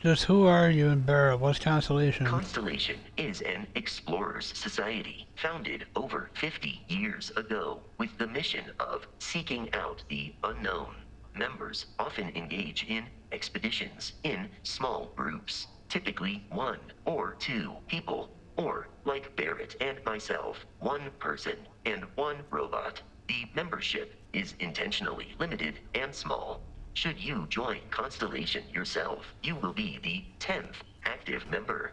Just who are you and Barrett? What's Constellation? Constellation is an explorers society founded over 50 years ago with the mission of seeking out the unknown. Members often engage in expeditions in small groups, typically 1 or 2 people, or, like Barrett and myself, 1 person and 1 robot. The membership is intentionally limited and small. Should you join Constellation yourself, you will be the 10th active member.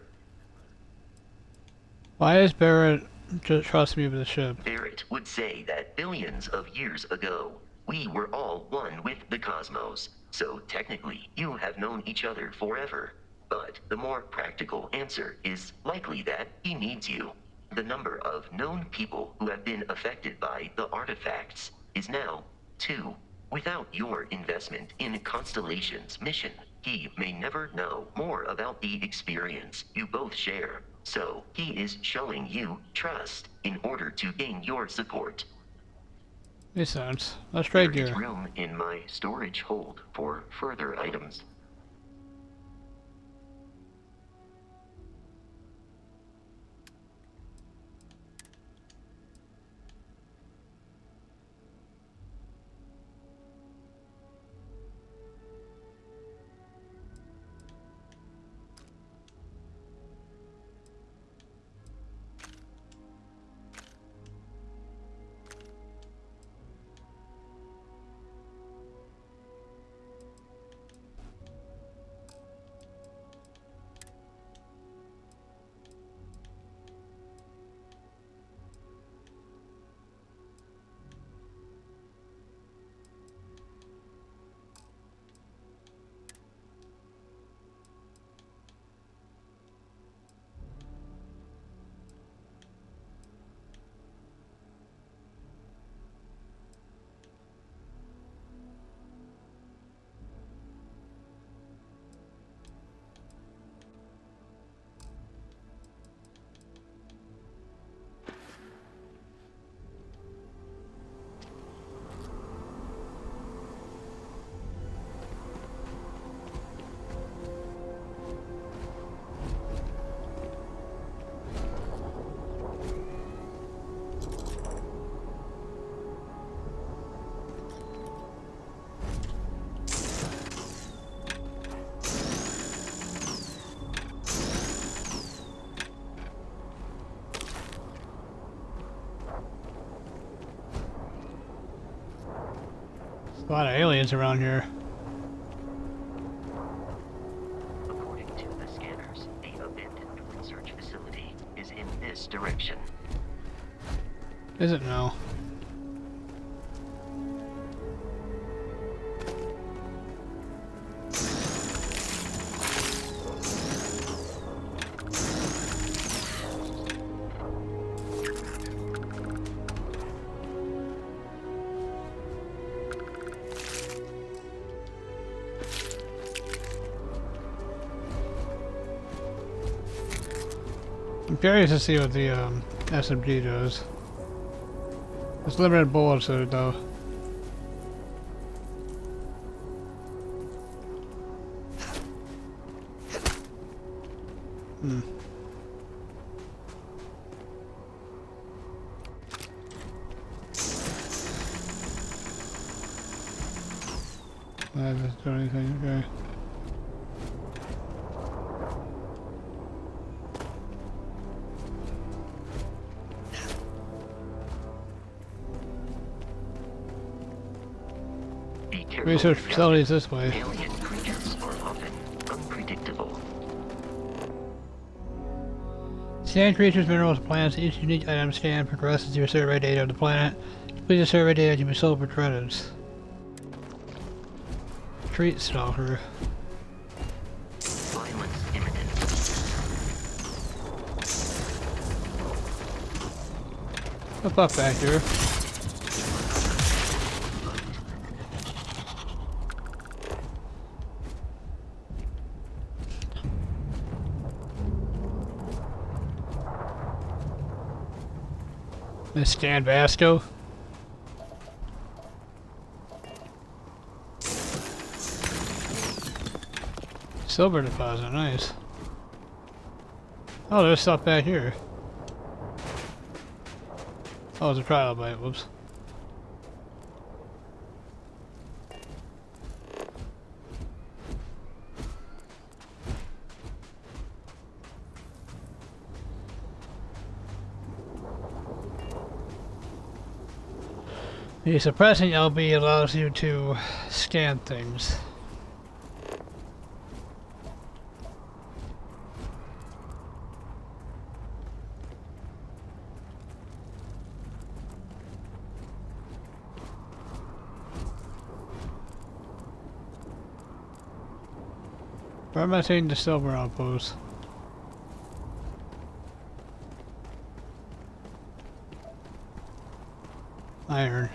Why is Barrett just trust me with the ship? Barrett would say that billions of years ago, we were all one with the cosmos. So technically, you have known each other forever. But the more practical answer is likely that he needs you. The number of known people who have been affected by the artifacts is now 2. Without your investment in Constellation's mission, he may never know more about the experience you both share. So, he is showing you trust in order to gain your support. Makes sense. Let's trade There is gear. room in my storage hold for further items. A lot of aliens around here. According to the scanners, the abandoned research facility is in this direction. Is it now? I'm curious to see what the SMG does. It's limited bullets in it though. Hmm. That doesn't do anything, okay. Research facilities this way. Alien creatures are often unpredictable. Scan creatures, minerals, plants. Each unique item scan progresses your survey data of the planet. Complete the survey data to be sold for credits. Treat stalker. Violence imminent. What's up back here? Miss Stan Vasco. Silver deposit, nice. Oh, there's stuff back here. Oh, it's a trial bite, whoops. The suppressing LB allows you to scan things. Where am I seeing the silver outpost? Iron.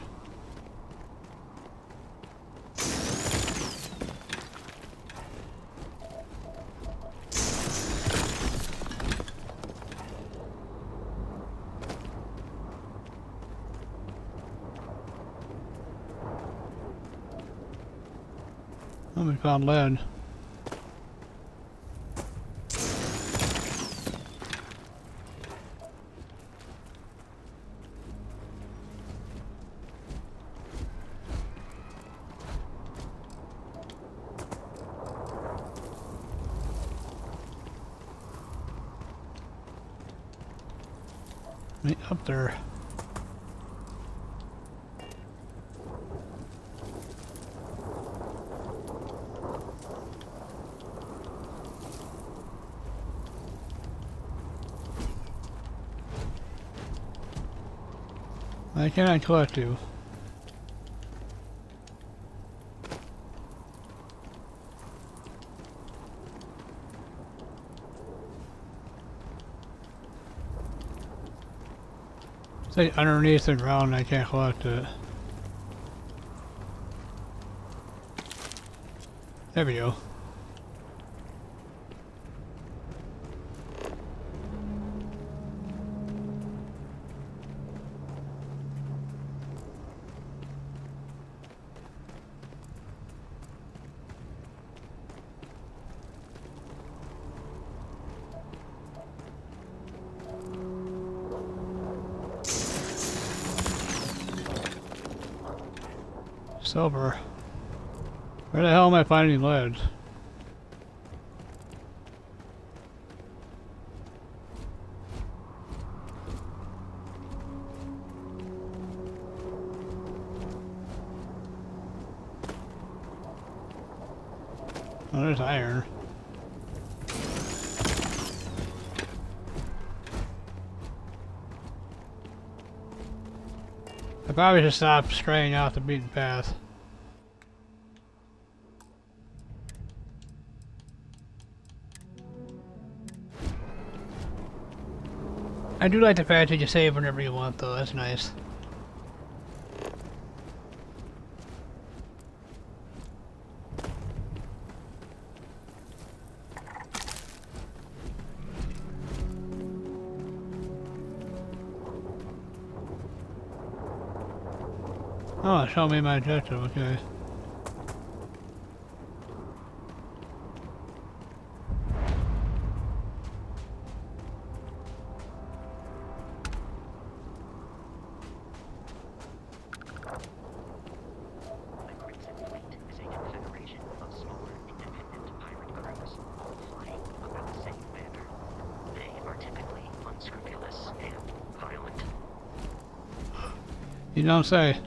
Oh, we found lead. Right up there. Why can't I collect you? It's like underneath the ground, I can't collect it. There we go. Silver. Where the hell am I finding lead? Oh, there's iron. I probably should stop straying off the beaten path. I do like the fact that you save whenever you want, though. That's nice. Oh, show me my objective, okay. You don't say.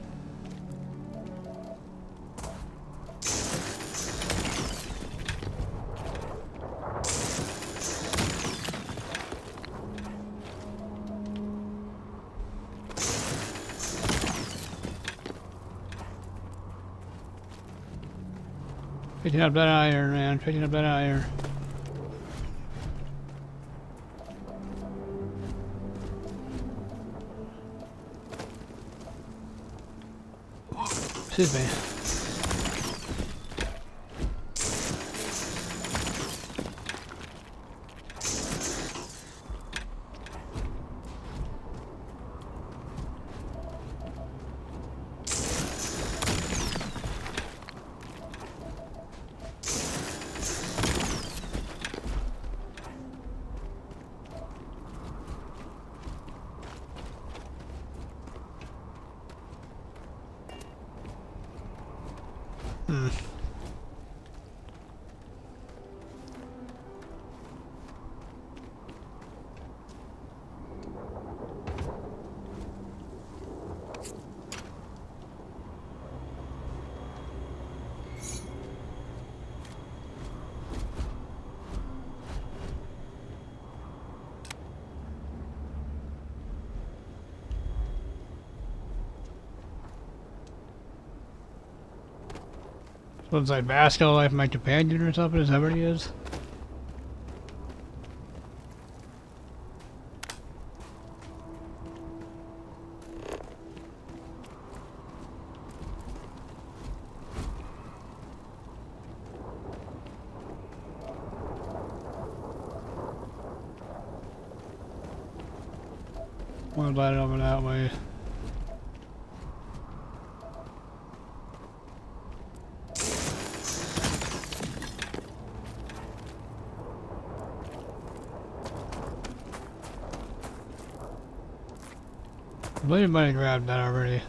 Picking up that iron, man. Picking up that iron. Excuse me. So it's like Vasco, like my companion or something? Is that what he is? Want to light it over that way. I believe I might have grabbed that already.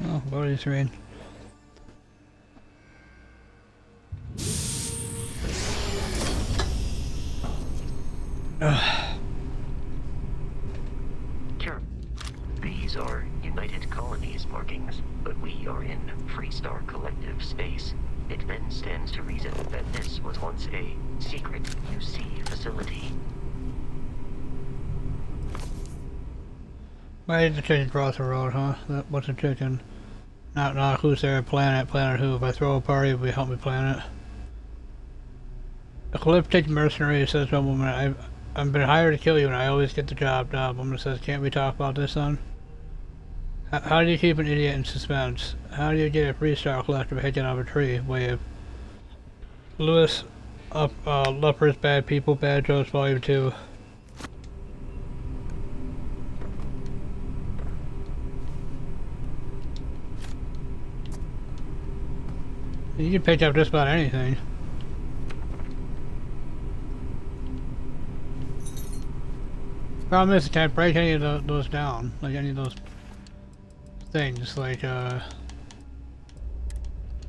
Oh, loading screen. These are United Colonies markings, but we are in Freestar Collective space. It then stands to reason that this was once a secret UC facility. Why did the chicken cross the road, huh? What's a chicken? Not who's there, planet who. If I throw a party, will you help me plan it? A Ecliptic mercenary says to a woman, I've been hired to kill you and I always get the job done. Woman says, can't we talk about this then? How do you keep an idiot in suspense? How do you get a Freestar collective hanging out of a tree? Wave. Lewis, Lepers, Bad People, Bad Jokes, Volume 2. You can pick up just about anything. Problem is, I can't break any of those down. Like any of those things, like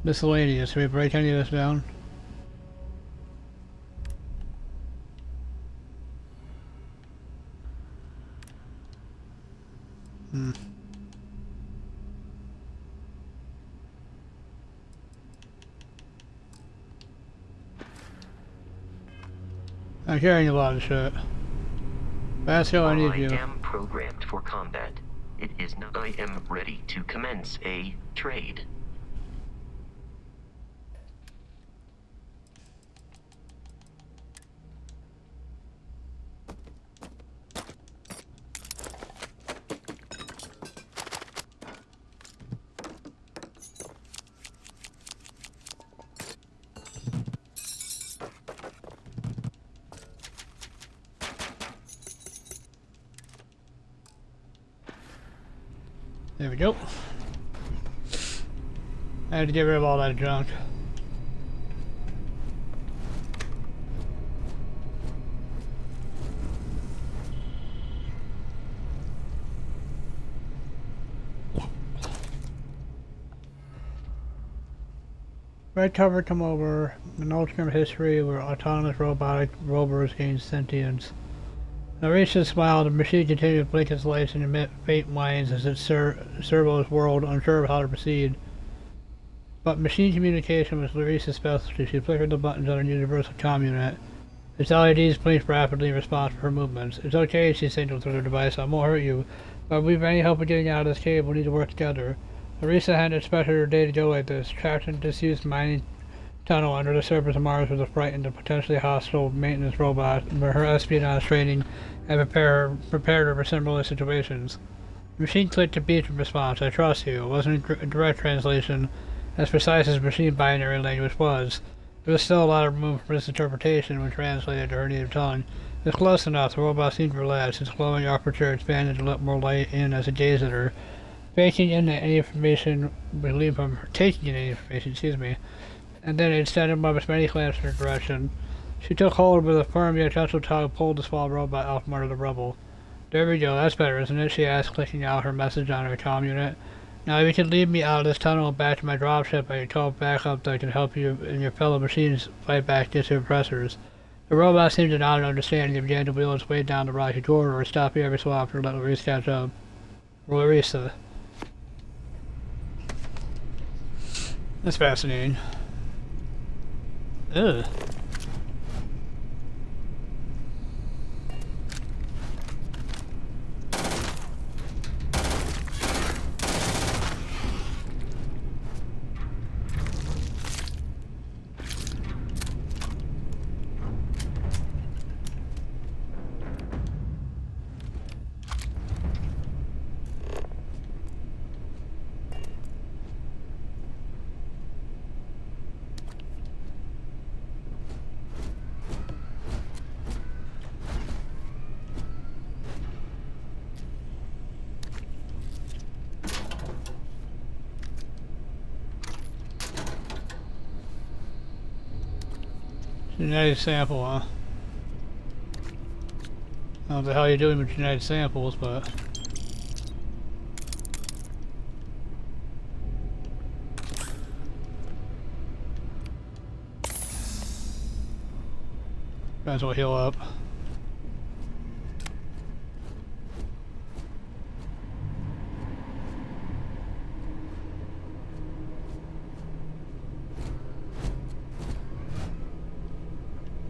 miscellaneous. Can we break any of this down? I'm carrying a lot of shit. Vasco, I need you. I am programmed for combat. It is not. I am ready to commence a trade. There we go. I had to get rid of all that junk. Red cover come over, an alternate history where autonomous robotic rovers gain sentience. Narisha smiled, the machine continued to blink its lights and emit faint whines as it servos whirled, unsure of how to proceed. But machine communication was Larissa's specialty. She flickered the buttons on her universal comm unit. Its LEDs blinked rapidly in response to her movements. It's okay, she signaled through the device. I won't hurt you. But if we have any help in getting out of this cave, we'll need to work together. Larissa hadn't expected her day to go like this. Trapped in a disused mining tunnel under the surface of Mars with a frightened and potentially hostile maintenance robot, where her espionage training had prepared her for similar situations. The machine clicked to beep in response. I trust you. It wasn't a direct translation, as precise as machine binary language was. There was still a lot of room for misinterpretation when translated to her native tongue. It was close enough. The robot seemed to relax. Its glowing aperture expanded to let more light in as it gazed at her. Taking in any information, and then it extended one of its many clamps in her direction. She took hold with a firm yet gentle tug, pulled the small robot out from under the rubble. There we go, that's better, isn't it? She asked, clicking out her message on her comm unit. Now, if you can lead me out of this tunnel and back to my dropship, I can call backup that can help you and your fellow machines fight back against the oppressors. The robot seemed to not understand and began to wheel its way down the rocky corridor, stopping every so often to let Larissa catch up. Larissa. That's fascinating. Ugh. Genetic sample, huh? I don't know what the hell you're doing with genetic samples, but... might as well heal up.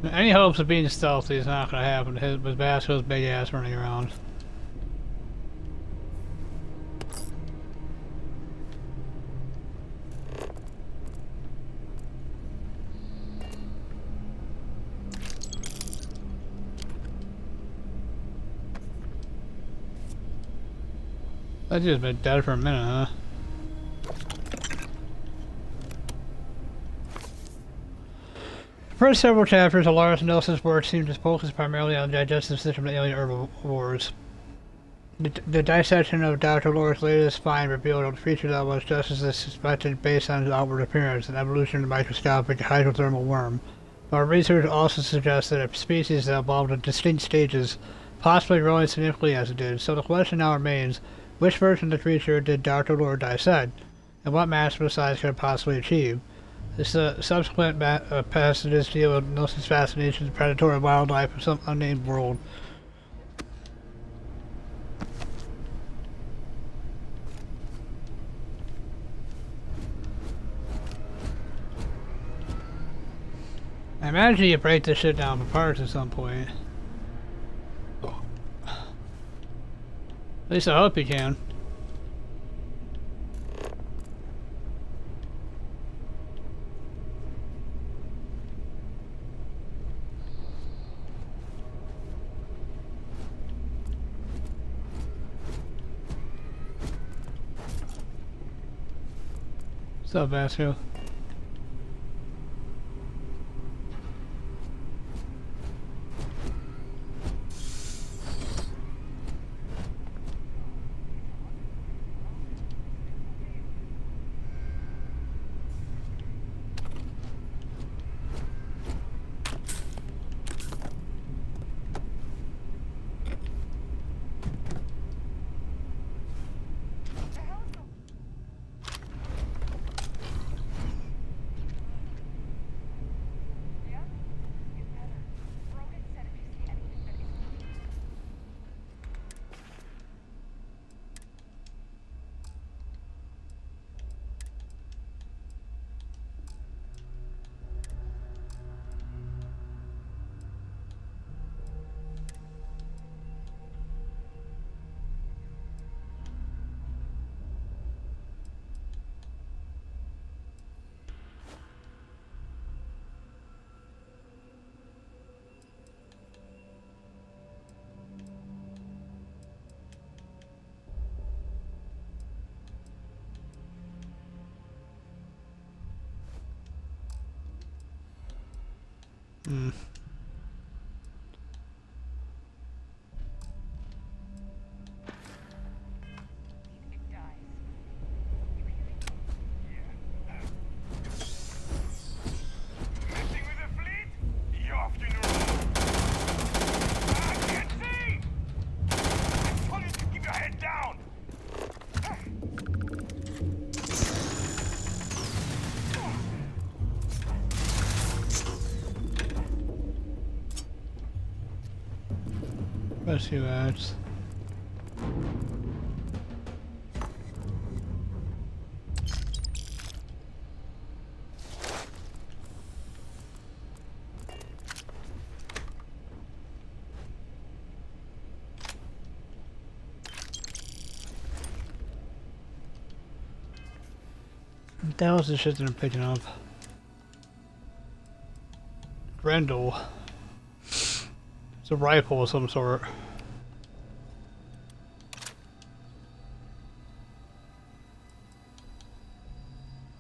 Any hopes of being stealthy is not going to happen with Vasco's big ass running around. That dude's been dead for a minute, huh? The first several chapters of Lars Nelson's work seem to focus primarily on the digestive system of alien herbivores. The dissection of Dr. Lore's latest find revealed a feature that was just as suspected based on his outward appearance, an evolution of the microscopic hydrothermal worm. Our research also suggests that a species that evolved in distinct stages, possibly growing significantly as it did, so the question now remains, which version of the creature did Dr. Lore dissect, and what maximum size could it possibly achieve? This subsequent passages deal with Nelson's fascination with predatory wildlife of some unnamed world. I imagine you break this shit down for parts at some point. At least I hope you can. What's up, Vasco? Hmm. Rescue ads. That was the shit that I'm picking up. Grendel. It's a rifle of some sort.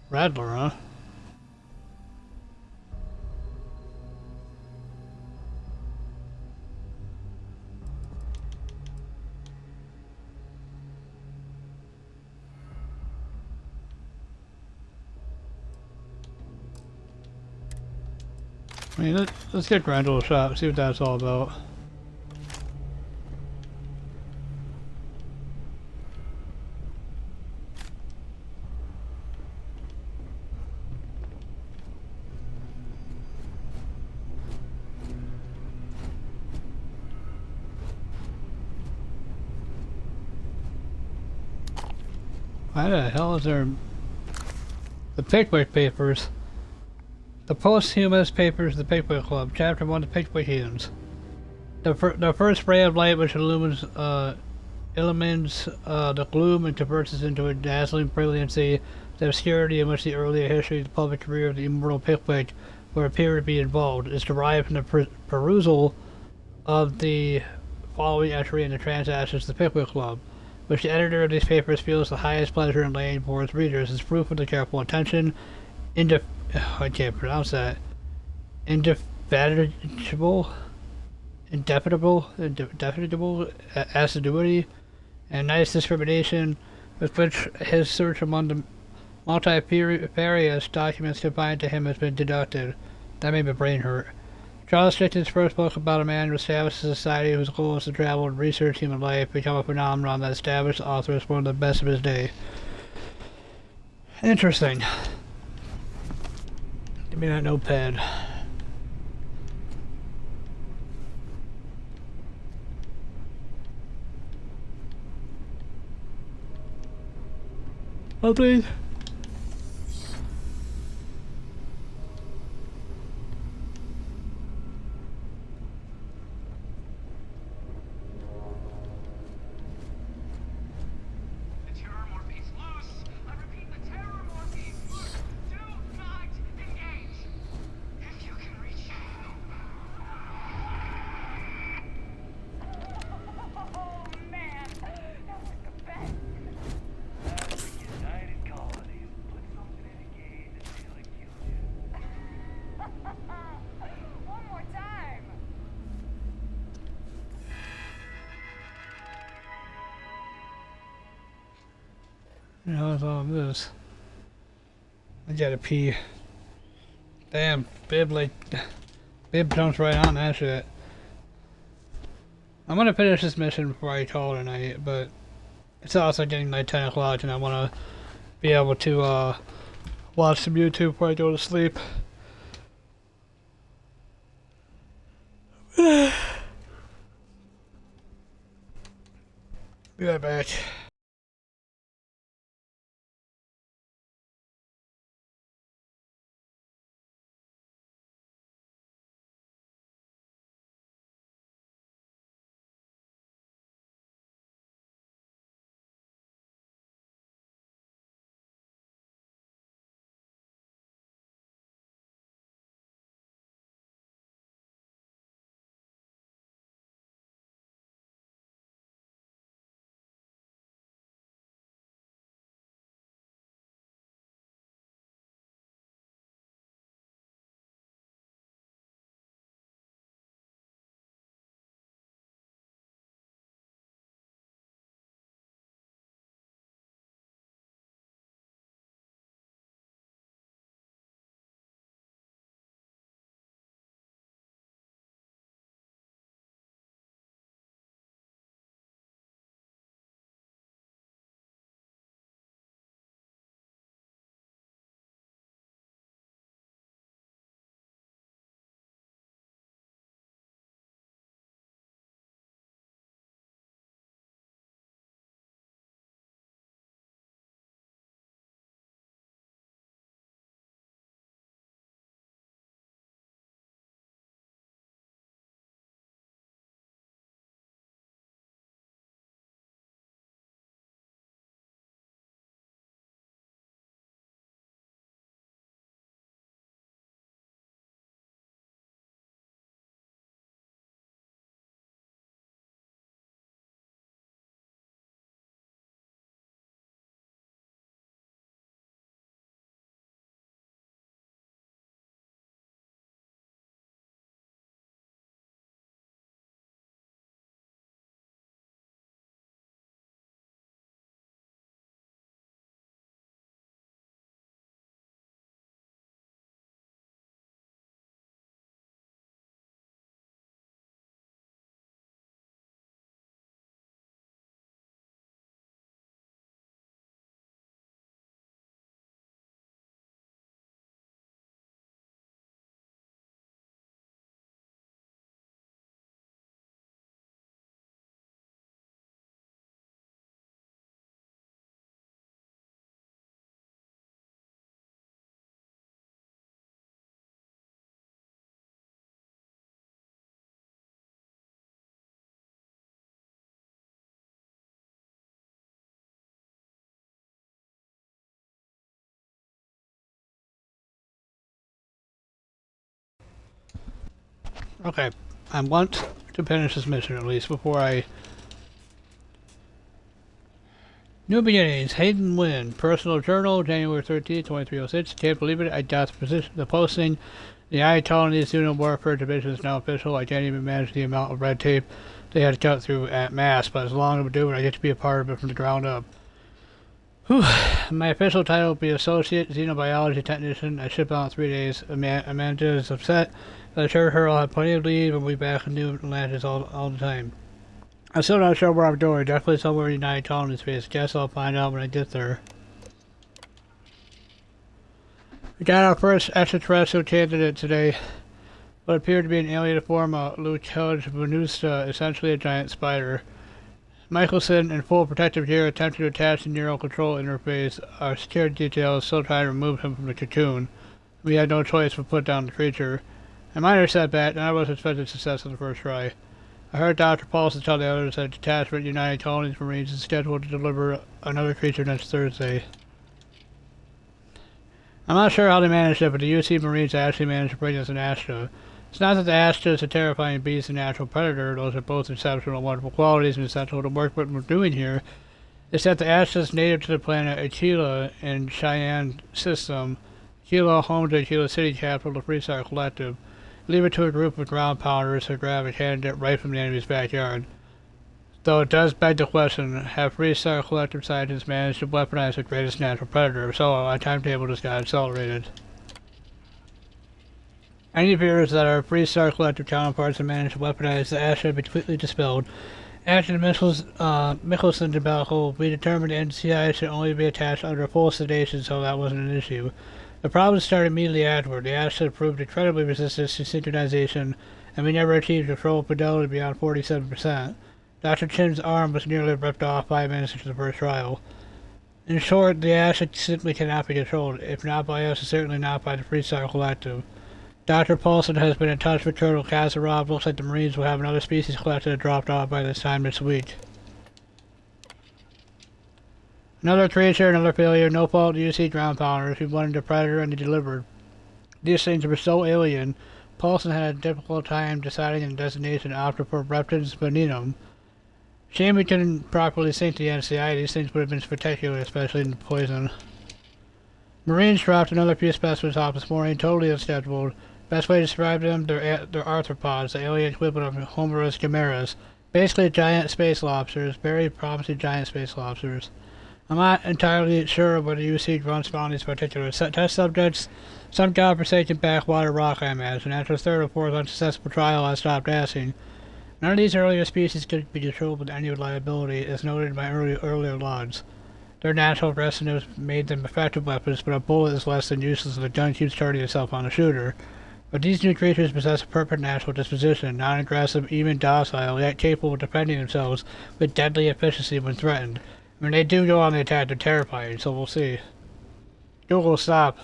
Rattler, huh? I mean, let's get Grendel a shot, see what that's all about. Why the hell is there... The Pickwick Papers. The posthumous papers of the Pickwick Club, Chapter 1, The Pickwick Heathens. The first ray of light which illumines the gloom and converts us into a dazzling brilliancy, the obscurity in which the earlier history of the public career of the immortal Pickwick would appear to be involved, is derived from the perusal of the following entry in the Transactions of the Pickwick Club, which the editor of these papers feels the highest pleasure in laying before his readers as proof of the careful attention, I can't pronounce that, indefatigable assiduity and nice discrimination with which his search among the multifarious documents confined to him has been conducted. That made my brain hurt. Charles Dickens' first book about a man who established a society whose goal is to travel and research human life become a phenomenon that established the author as one of the best of his day. Interesting. Give me that notepad. Oh, please. You know, it's all this. I gotta pee. Damn, Bib jumps right on that shit. I'm gonna finish this mission before I call it a night, but it's also getting like 10 o'clock and I wanna be able to watch some YouTube before I go to sleep. Be right back. Okay, I want to finish this mission at least before I... New beginnings. Hayden Wynn. Personal journal, January 13th, 2306. Can't believe it. I got the posting. The Ayatollah Student Warfare Division is now official. I can't even manage the amount of red tape they had to cut through at mass, but as long as I'm doing it, I get to be a part of it from the ground up. Whew. My official title will be Associate Xenobiology Technician. I ship out in 3 days. Amanda is upset. I assured her I'll have plenty of leave and we'll be back in New Atlantis all the time. I'm still not sure where I'm going. Definitely somewhere in the United Colony space. Guess I'll find out when I get there. We got our first extraterrestrial candidate today. What appeared to be an alien form of Luchudge venusta, essentially a giant spider. Michelson, in full protective gear, attempted to attach the neural control interface. Our security details still trying to remove him from the cocoon. We had no choice but put down the creature. A minor setback, and I was expecting success on the first try. I heard Dr. Paulson tell the others that Detachment United Colonies Marines is scheduled to deliver another creature next Thursday. I'm not sure how they managed it, but the UC Marines actually managed to bring us an Astra. It's not that the Astra is a terrifying beast and natural predator, those are both exceptional wonderful qualities and essential to work what we're doing here. It's that the Astra is native to the planet Aquila in Cheyenne system. Aquila, home to Aquila City capital, the Freestar Collective. Leave it to a group of ground pounders who grab a candidate right from the enemy's backyard. Though it does beg the question, have Freestar Collective scientists managed to weaponize the greatest natural predator? If so, our timetable just got accelerated. Any fears that our Freestar Collective counterparts have managed to weaponize the Astra have been completely dispelled. After the Michelson debacle, we determined the NCI should only be attached under full sedation, so that wasn't an issue. The problem started immediately afterward. The Astra proved incredibly resistant to synchronization, and we never achieved control fidelity beyond 47%. Dr. Chin's arm was nearly ripped off 5 minutes into the first trial. In short, the Astra simply cannot be controlled, if not by us, certainly not by the Freestar Collective. Dr. Paulson has been in touch with Colonel Kasarov. Looks like the Marines will have another species collected and dropped off by this time this week. Another creature, another failure. No fault to UC ground pounders. We wanted the predator and they delivered. These things were so alien, Paulson had a difficult time deciding on the destination and opted for Reptins Veninum. Shame we couldn't properly sync the NCI. These things would have been spectacular, especially in the poison. Marines dropped another few specimens off this morning, totally unscheduled. Best way to describe them, they're arthropods, the alien equivalent of Homer's chimeras. Basically giant space lobsters, very promising giant space lobsters. I'm not entirely sure whether UC runs on these particular test subjects. Some godforsaken backwater rock, I imagine. After the third or fourth unsuccessful trial, I stopped asking. None of these earlier species could be controlled with any reliability, as noted in my earlier logs. Their natural aggressiveness made them effective weapons, but a bullet is less than useless if the gun keeps turning itself on a shooter. But these new creatures possess a perfect natural disposition, non-aggressive, even docile, yet capable of defending themselves with deadly efficiency when threatened. When they do go on the attack, they're terrifying, so we'll see. Google, stop.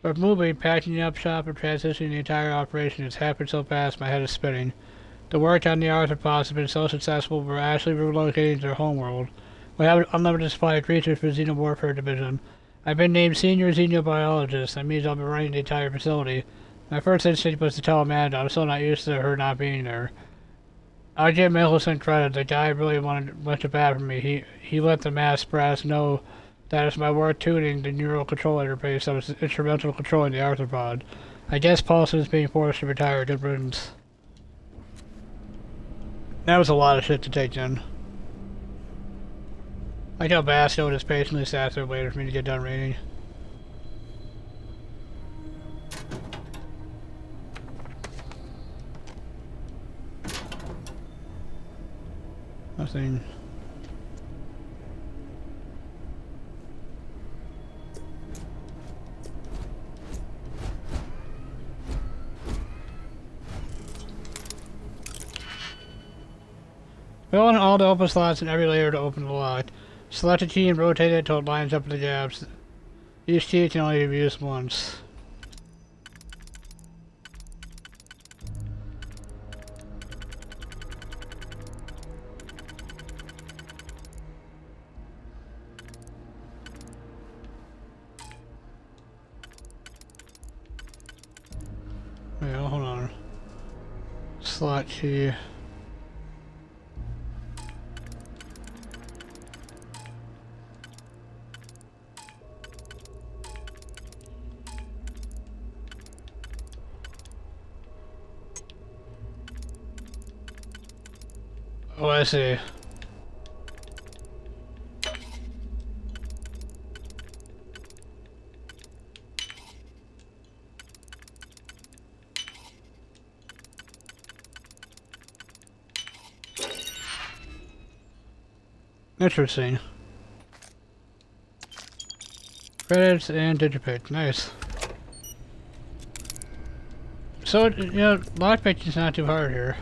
We're moving, packing up shop, and transitioning the entire operation. It's happened so fast, my head is spinning. The work on the arthropods has been so successful, we're actually relocating to their homeworld. We have an unlimited supply of creatures for the Xenowarfare Division. I've been named Senior Xenobiologist. That means I'll be running the entire facility. My first instinct was to tell Amanda. I'm still not used to her not being there. I'll give Michelson credit. The guy really wanted much bad for me. He let the mass brass know that it's my work tuning the neural control interface that was instrumental in controlling the arthropod. I guess Paulson is being forced to retire. Good riddance. That was a lot of shit to take in. I know Basco just patiently sat there waiting for me to get done reading. Nothing. Fill in all the open slots in every layer to open the lock. Select a key and rotate it until it lines up with the gaps. Each key can only be used once. slot key. Oh, I see. Interesting. Credits and digipick. Nice. So, you know, lockpicking is not too hard here.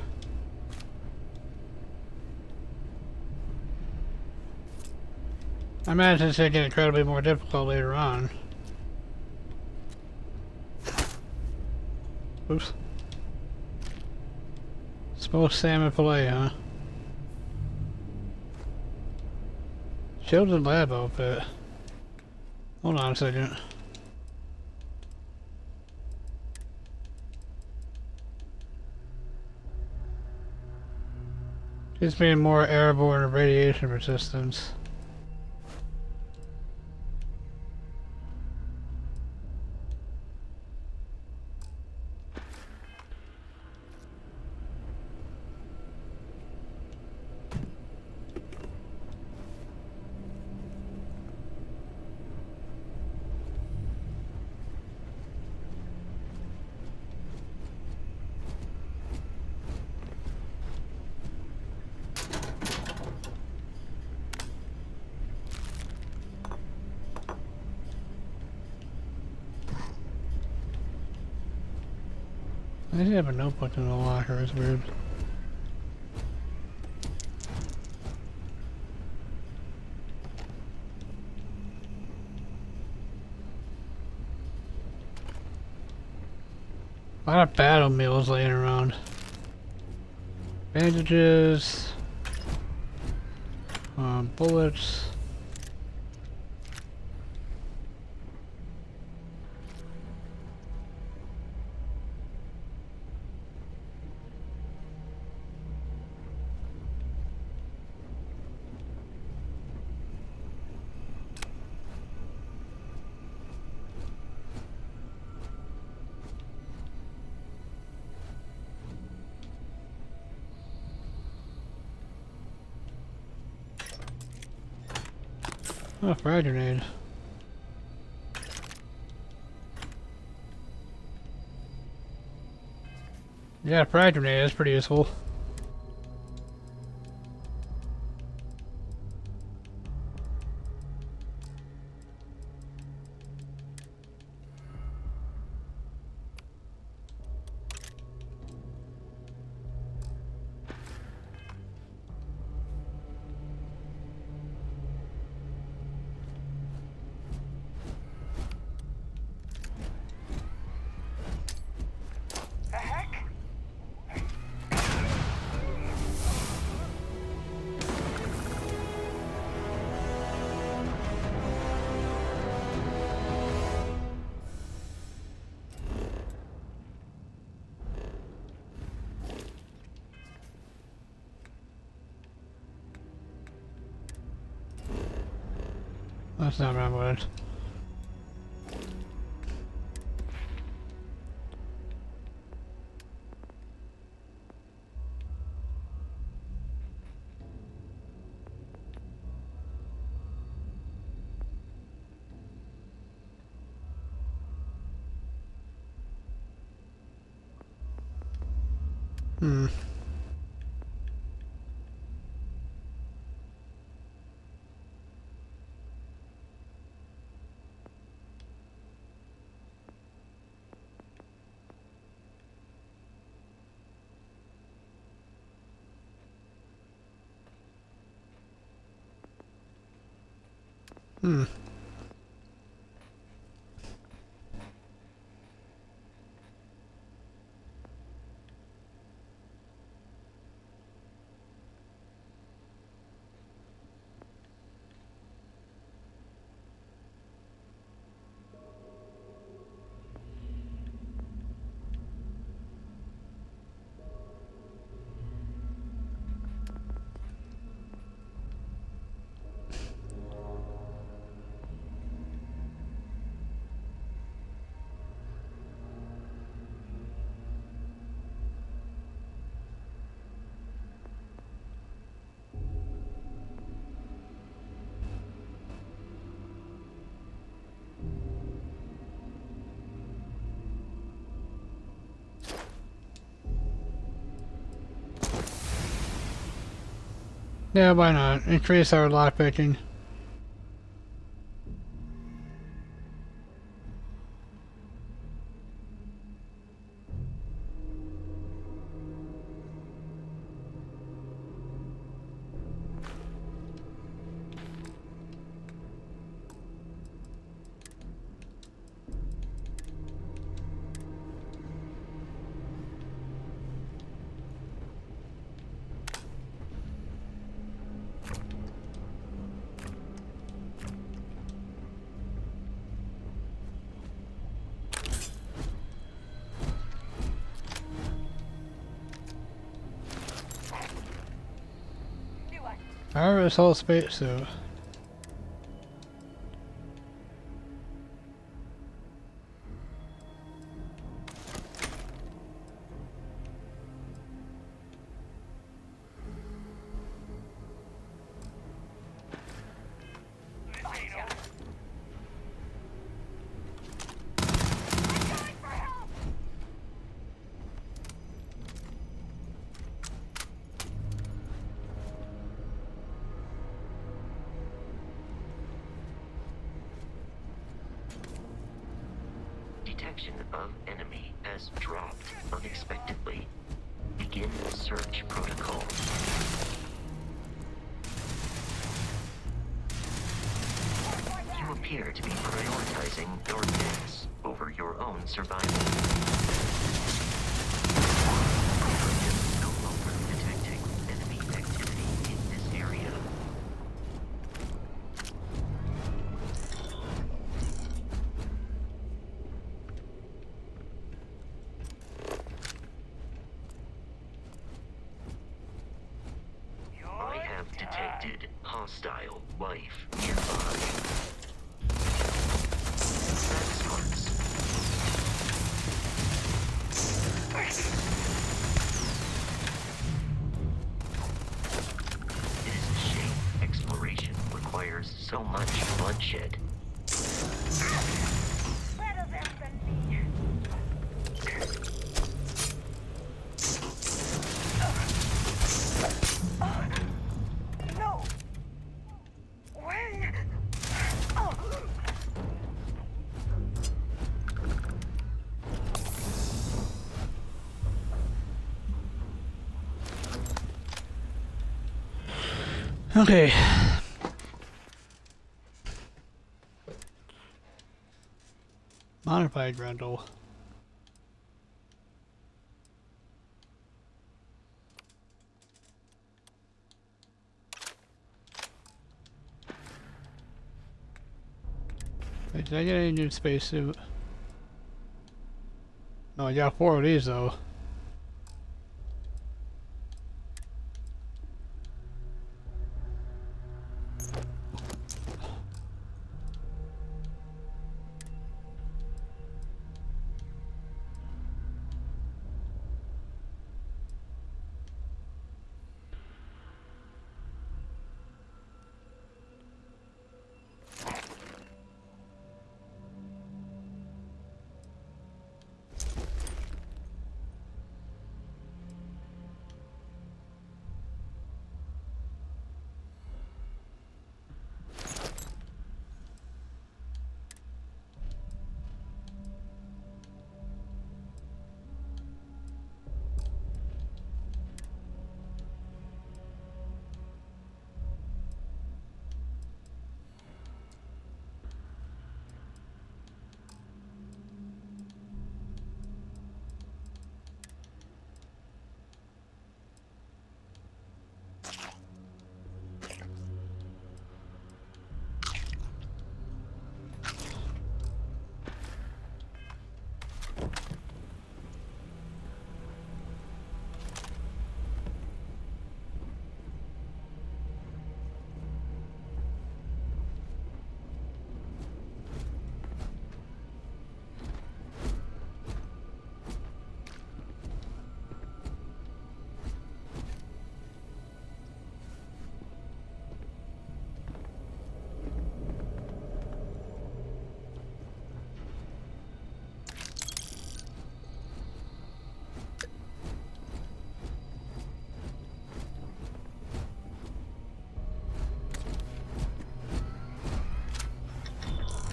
I imagine it's going to get incredibly more difficult later on. Oops. Smoked salmon fillet, huh? Children's lab outfit. Hold on a second. Gives me more airborne radiation resistance. I did have a notebook in the locker, it's weird. A lot of battle meals laying around. Bandages. Bullets. Oh, frag grenade. Yeah, frag grenade is pretty useful. That's not what I wanted. Hmm. Hmm. Yeah, why not? Increase our lockpicking. Fire this whole spacesuit. Detection of enemy has dropped unexpectedly. Begin search protocol. You appear to be prioritizing your deaths over your own survival. No longer detecting enemy activity in this area. I have detected hostile life nearby. That starts. It is a shame exploration requires so much bloodshed. Okay. Modified rental. Wait, did I get any new spacesuit? No, I got 4 of these though.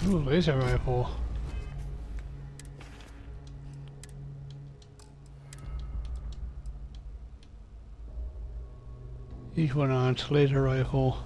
Ooh, laser rifle. Each one on its laser rifle.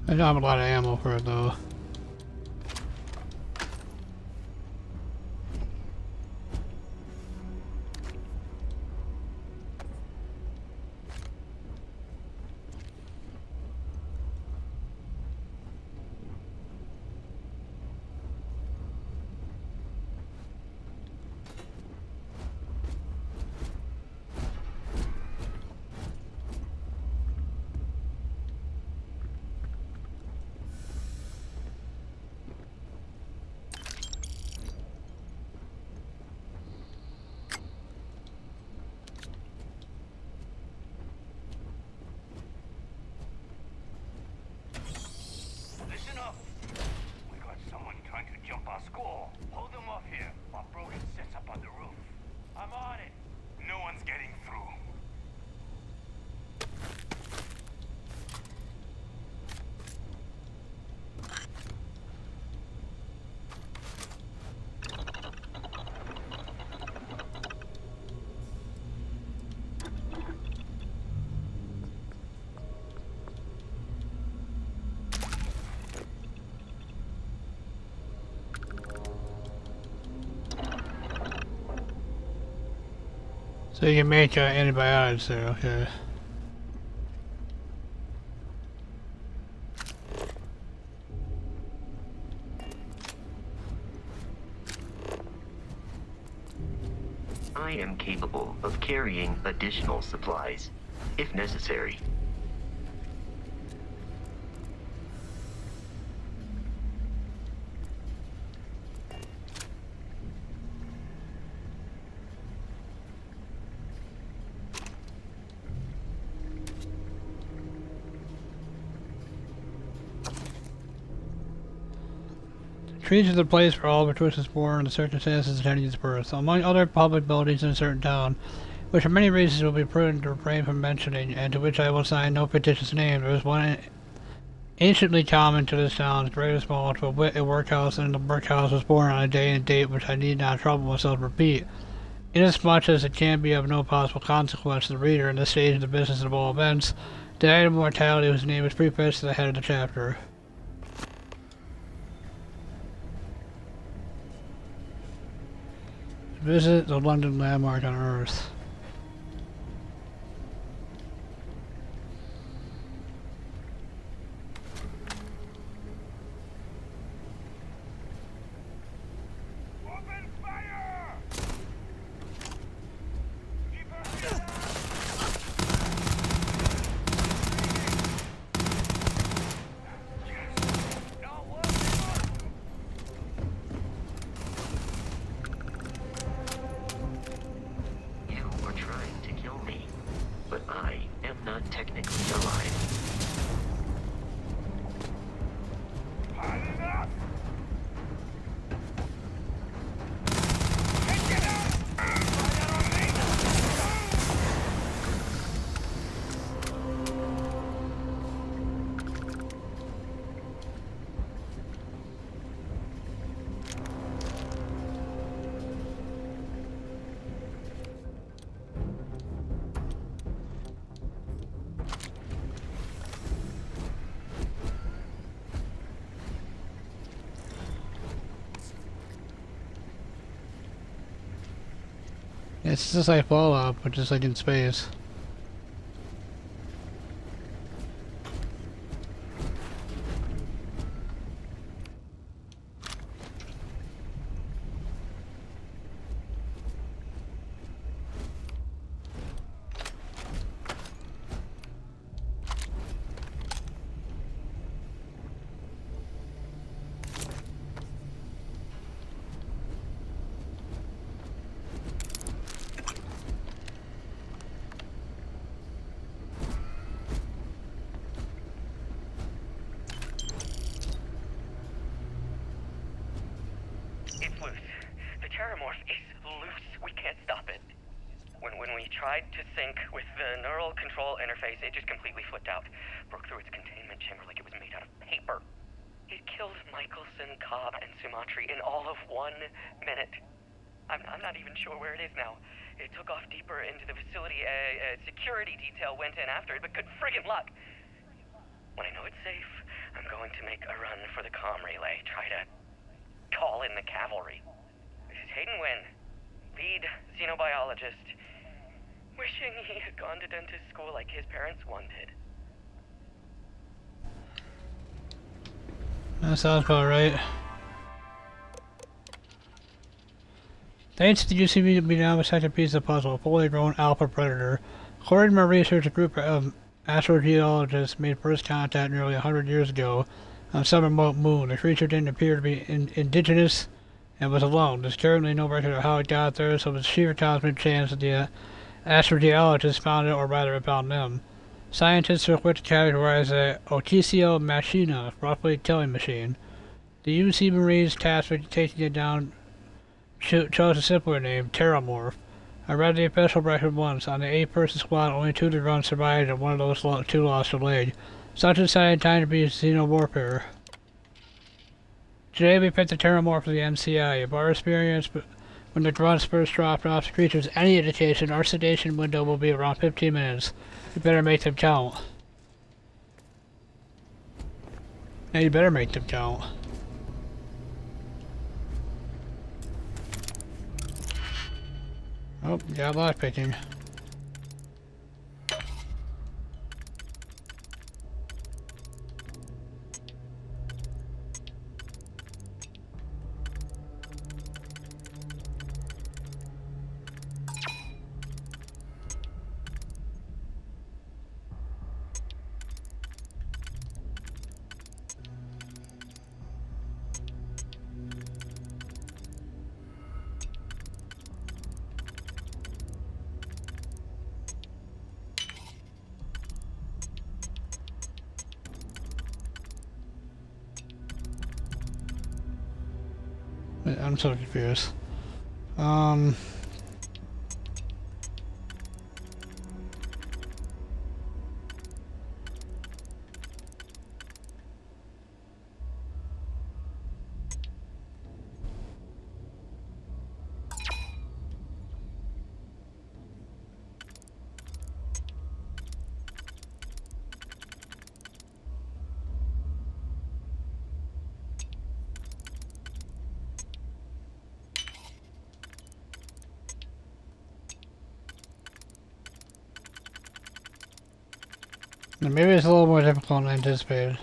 I don't have a lot of ammo for it though. Listen up. We got someone trying to jump our school. Hold them off here while Brogan sets up on the roof. I'm on it. No one's getting through. So you can make antibiotics there, okay. I am capable of carrying additional supplies, if necessary. Trees is the place where Oliver Twist was born and the circumstances attending his birth, among other public buildings in a certain town, which for many reasons will be prudent to refrain from mentioning, and to which I will sign no fictitious name. There was one anciently common to this town, great or small, to a wit a workhouse, and the workhouse was born on a day and date which I need not trouble myself to repeat, inasmuch as it can be of no possible consequence to the reader in this stage of the business of all events, the item of mortality whose name is prefixed to the head of the chapter. Visit the London landmark on Earth. Open fire! Keep her head up! Yes. Now what? You were trying to kill me, but I am not technically alive. Piling up! Take it out! Fire on me! It's just like Fallout, but just like in space. loose. We can't stop it. When we tried to sync with the neural control interface, it just completely flipped out. Broke through its containment chamber like it was made out of paper. It killed Michelson, Cobb, and Sumatri in all of 1 minute. I'm not even sure where it is now. It took off deeper into the facility. A security detail went in after it, but good friggin' luck. When I know it's safe, I'm going to make a run for the comm relay. Try to call in the cavalry. This is Hayden Wynn, lead xenobiologist. Wishing he had gone to dentist school like his parents wanted. That sounds about right. Thanks to the UCB to be now a second piece of the puzzle, a fully grown alpha predator. According to my research, a group of astrogeologists made first contact nearly 100 years ago on some remote moon. The creature didn't appear to be indigenous and was alone. There's currently no record of how it got there, so it's a sheer cosmic chance that the astrogeologists found it, or rather it found them. Scientists are quick to categorize a Otisio Machina, roughly killing machine. The UC Marines tasked with taking it down chose a simpler name, Terramorph. I read the official record once. On the 8-person squad, only 2 of the runs survived and one of those 2 lost a leg. Such a exciting time to be xenowarfare. Today we picked the Terramorph for the MCI. If our experience when the grunts first dropped off the creatures any indication, our sedation window will be around 15 minutes. You better make them count. Yeah, you better make them count. Oh, got lock picking. I'm so confused. Maybe it's a little more difficult than anticipated.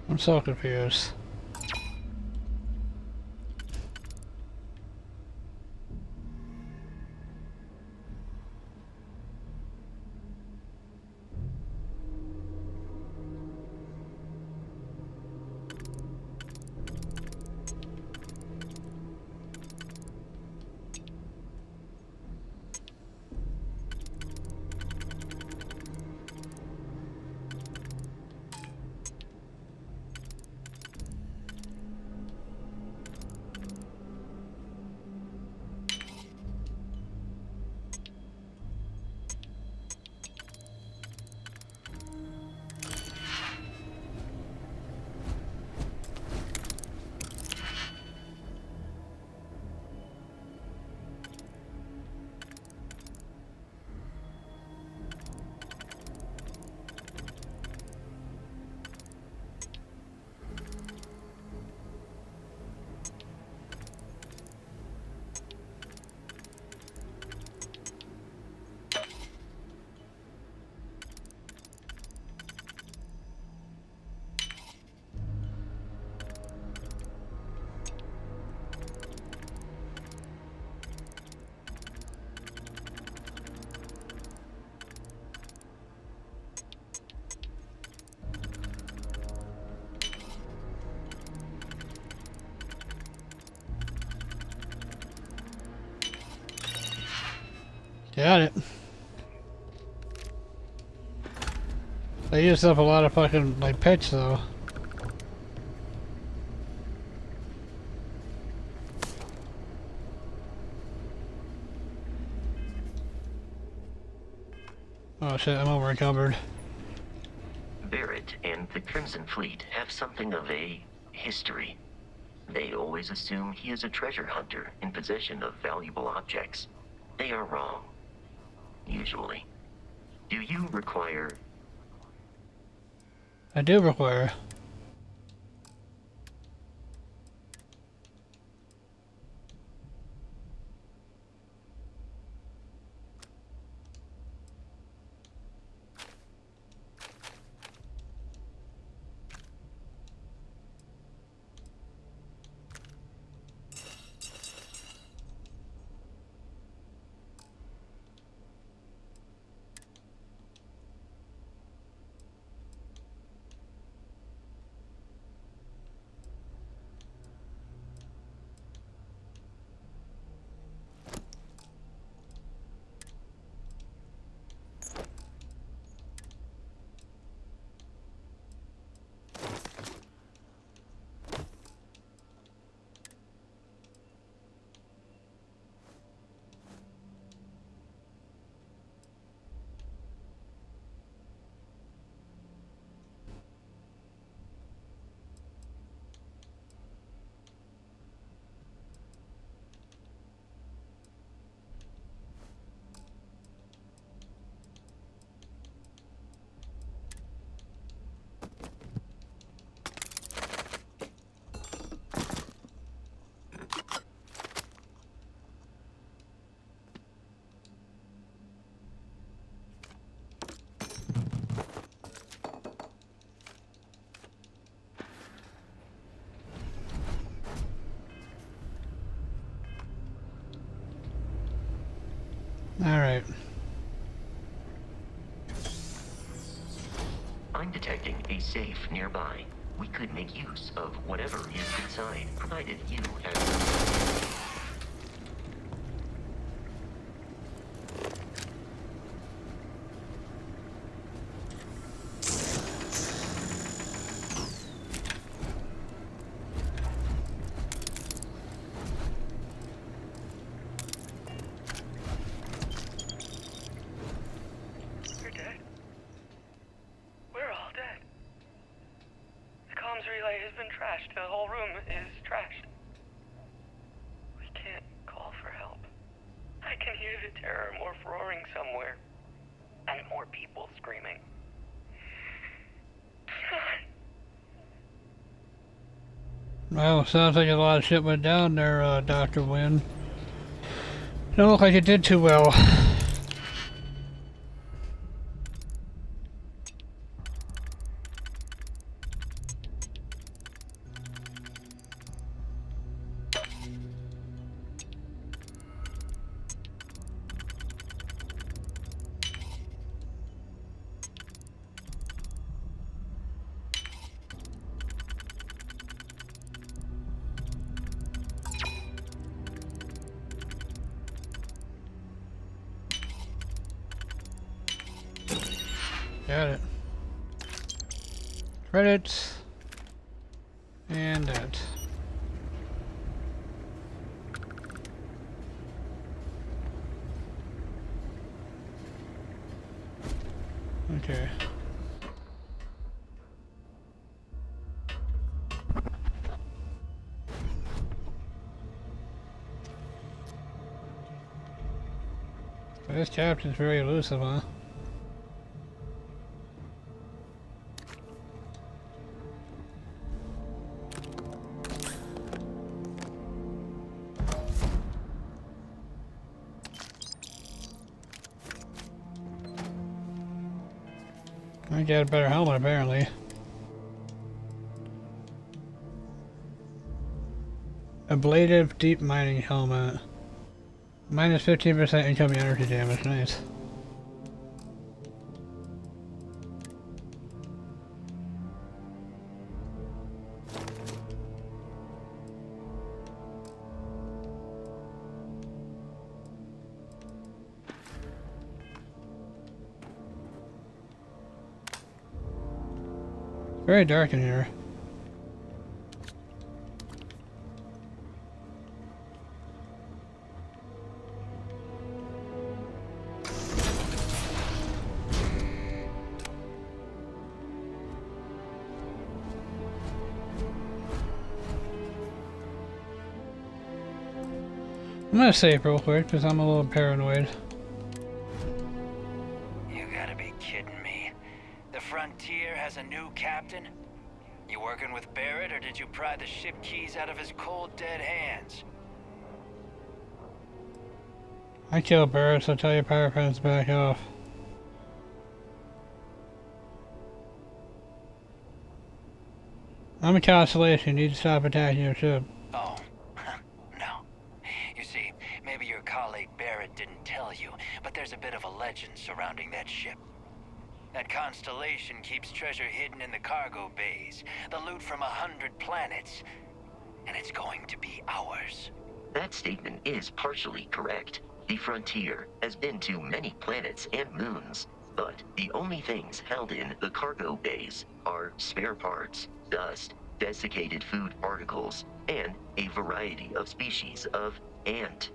I'm so confused. Got it. They used up a lot of fucking, like, pitch, though. Oh shit, I'm over encumbered. Barrett and the Crimson Fleet have something of a history. They always assume he is a treasure hunter in possession of valuable objects. They are wrong. Usually. Do you require... I do require. Alright. I'm detecting a safe nearby. We could make use of whatever is inside, provided you have... You're dead? We're all dead. The comms relay has been trashed. The whole room is trashed. We can't call for help. I can hear the terror morph roaring somewhere. And more people screaming. Well, sounds like a lot of shit went down there, Dr. Wynn. Don't look like it did too well. Got it. Credits. And that. Okay. This chapter's very elusive, huh? I got a better helmet, apparently. Ablative deep mining helmet. Minus 15% incoming energy damage. Nice. Very dark in here. I'm gonna save real quick because I'm a little paranoid. You gotta be kidding me. The Frontier has a new captain? You working with Barrett, or did you pry the ship keys out of his cold, dead hands? I killed Barrett, so tell your power friends to back off. I'm a Constellation. You need to stop attacking your ship. Oh, no. You see, maybe your colleague Barrett didn't tell you, but there's a bit of a legend surrounding that ship. That Constellation keeps treasure hidden in the cargo bays, the loot from 100 planets, and it's going to be ours. That statement is partially correct. The Frontier has been to many planets and moons, but the only things held in the cargo bays are spare parts, dust, desiccated food particles, and a variety of species of ant.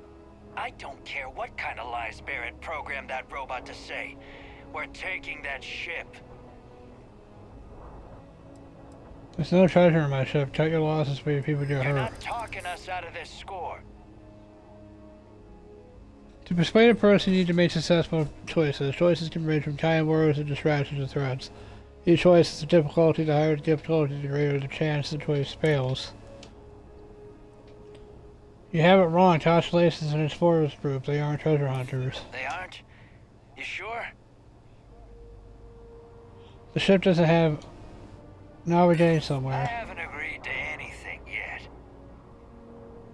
I don't care what kind of lies Barrett programmed that robot to say. We're taking that ship. There's no treasure in my ship. Cut your losses before people get You're hurt. not talking us out of this score. To persuade a person, you need to make successful choices. Choices can range from kind words to distractions to threats. Each choice is the difficulty. The higher the difficulty, the greater the chance the choice fails. You have it wrong. Constellations and explorers group. They aren't treasure hunters. They aren't? You sure? The ship doesn't have... Now we're getting I somewhere. haven't agreed to anything yet.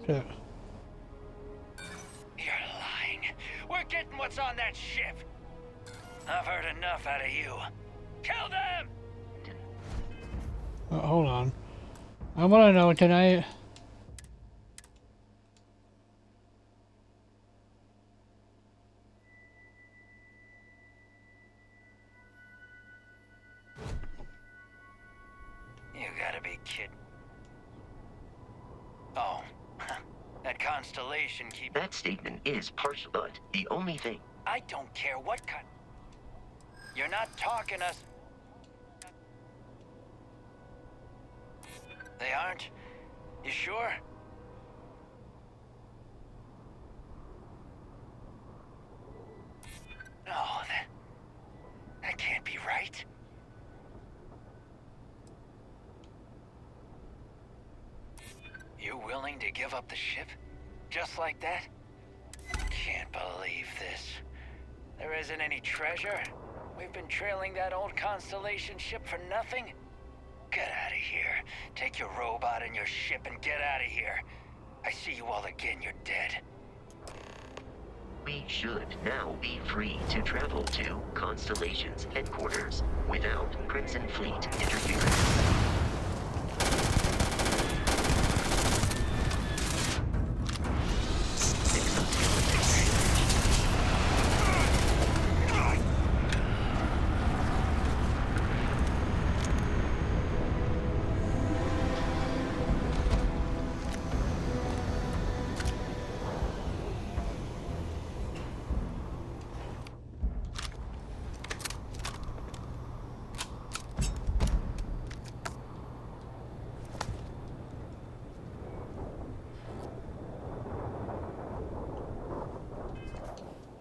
Shit. You're lying. We're getting what's on that ship. I've heard enough out of you. Kill them! Hold on. I want to know, can I... You gotta be kidding. Oh, that Constellation keeps... That statement is partial, but the only thing... I don't care what kind... You're not talking us... They aren't? You sure? No, that can't be right. You willing to give up the ship? Just like that? Can't believe this. There isn't any treasure? We've been trailing that old Constellation ship for nothing? Get out of here. Take your robot and your ship and get out of here. I see you all again, you're dead. We should now be free to travel to Constellation's headquarters without Crimson Fleet interference.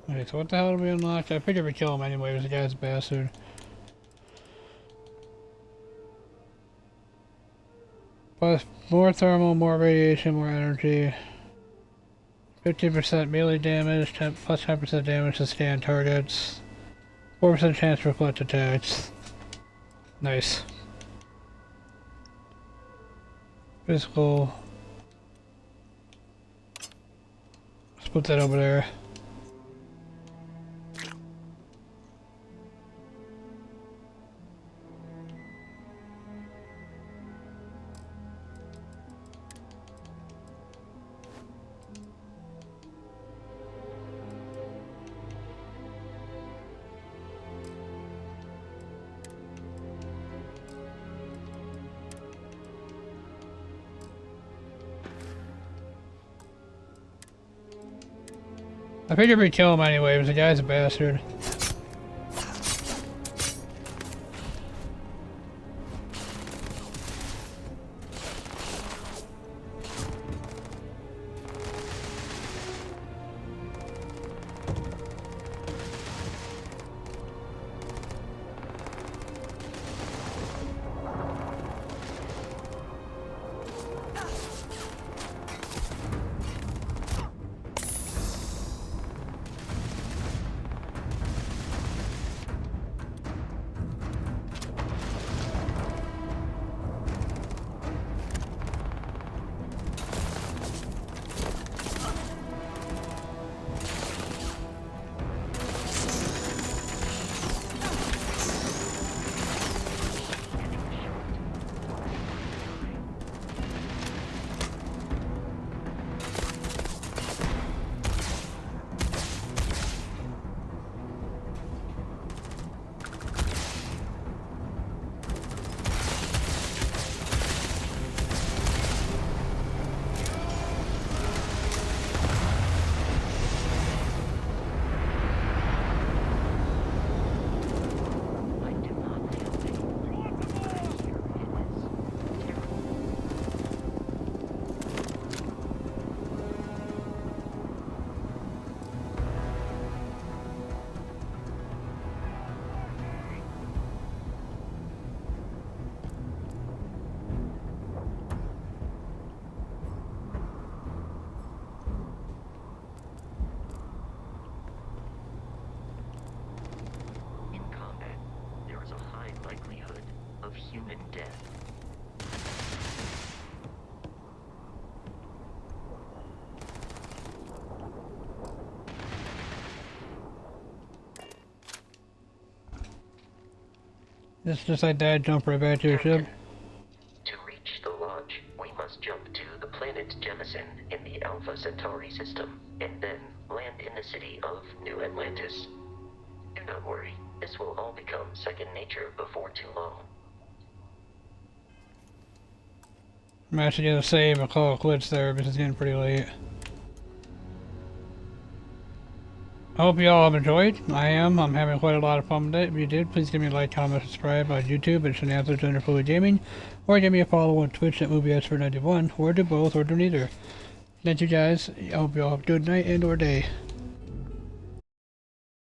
Okay, so what the hell did we unlock? I figured we'd kill him anyway, the guy's a bastard. Plus, more thermal, more radiation, more energy. 15% melee damage, plus 10% damage to stand targets. 4% chance to reflect attacks. Nice. Physical. Let's put that over there. I figured we'd kill him anyway, because the guy's a bastard. Human death. Just like that, jump right back to your ship. To reach the lodge, we must jump to the planet Jemison in the Alpha Centauri system, and then land in the city of New Atlantis. Do not worry, this will all become second nature before too long. I'm actually gonna save and call it quits there because it's getting pretty late. I hope you all have enjoyed. I am. I'm having quite a lot of fun with it. If you did, please give me a like, comment, subscribe on YouTube at GenderFluidGaming, or give me a follow on Twitch at MovieExpert91, or do both, or do neither. Thank you guys. I hope you all have a good night and or day.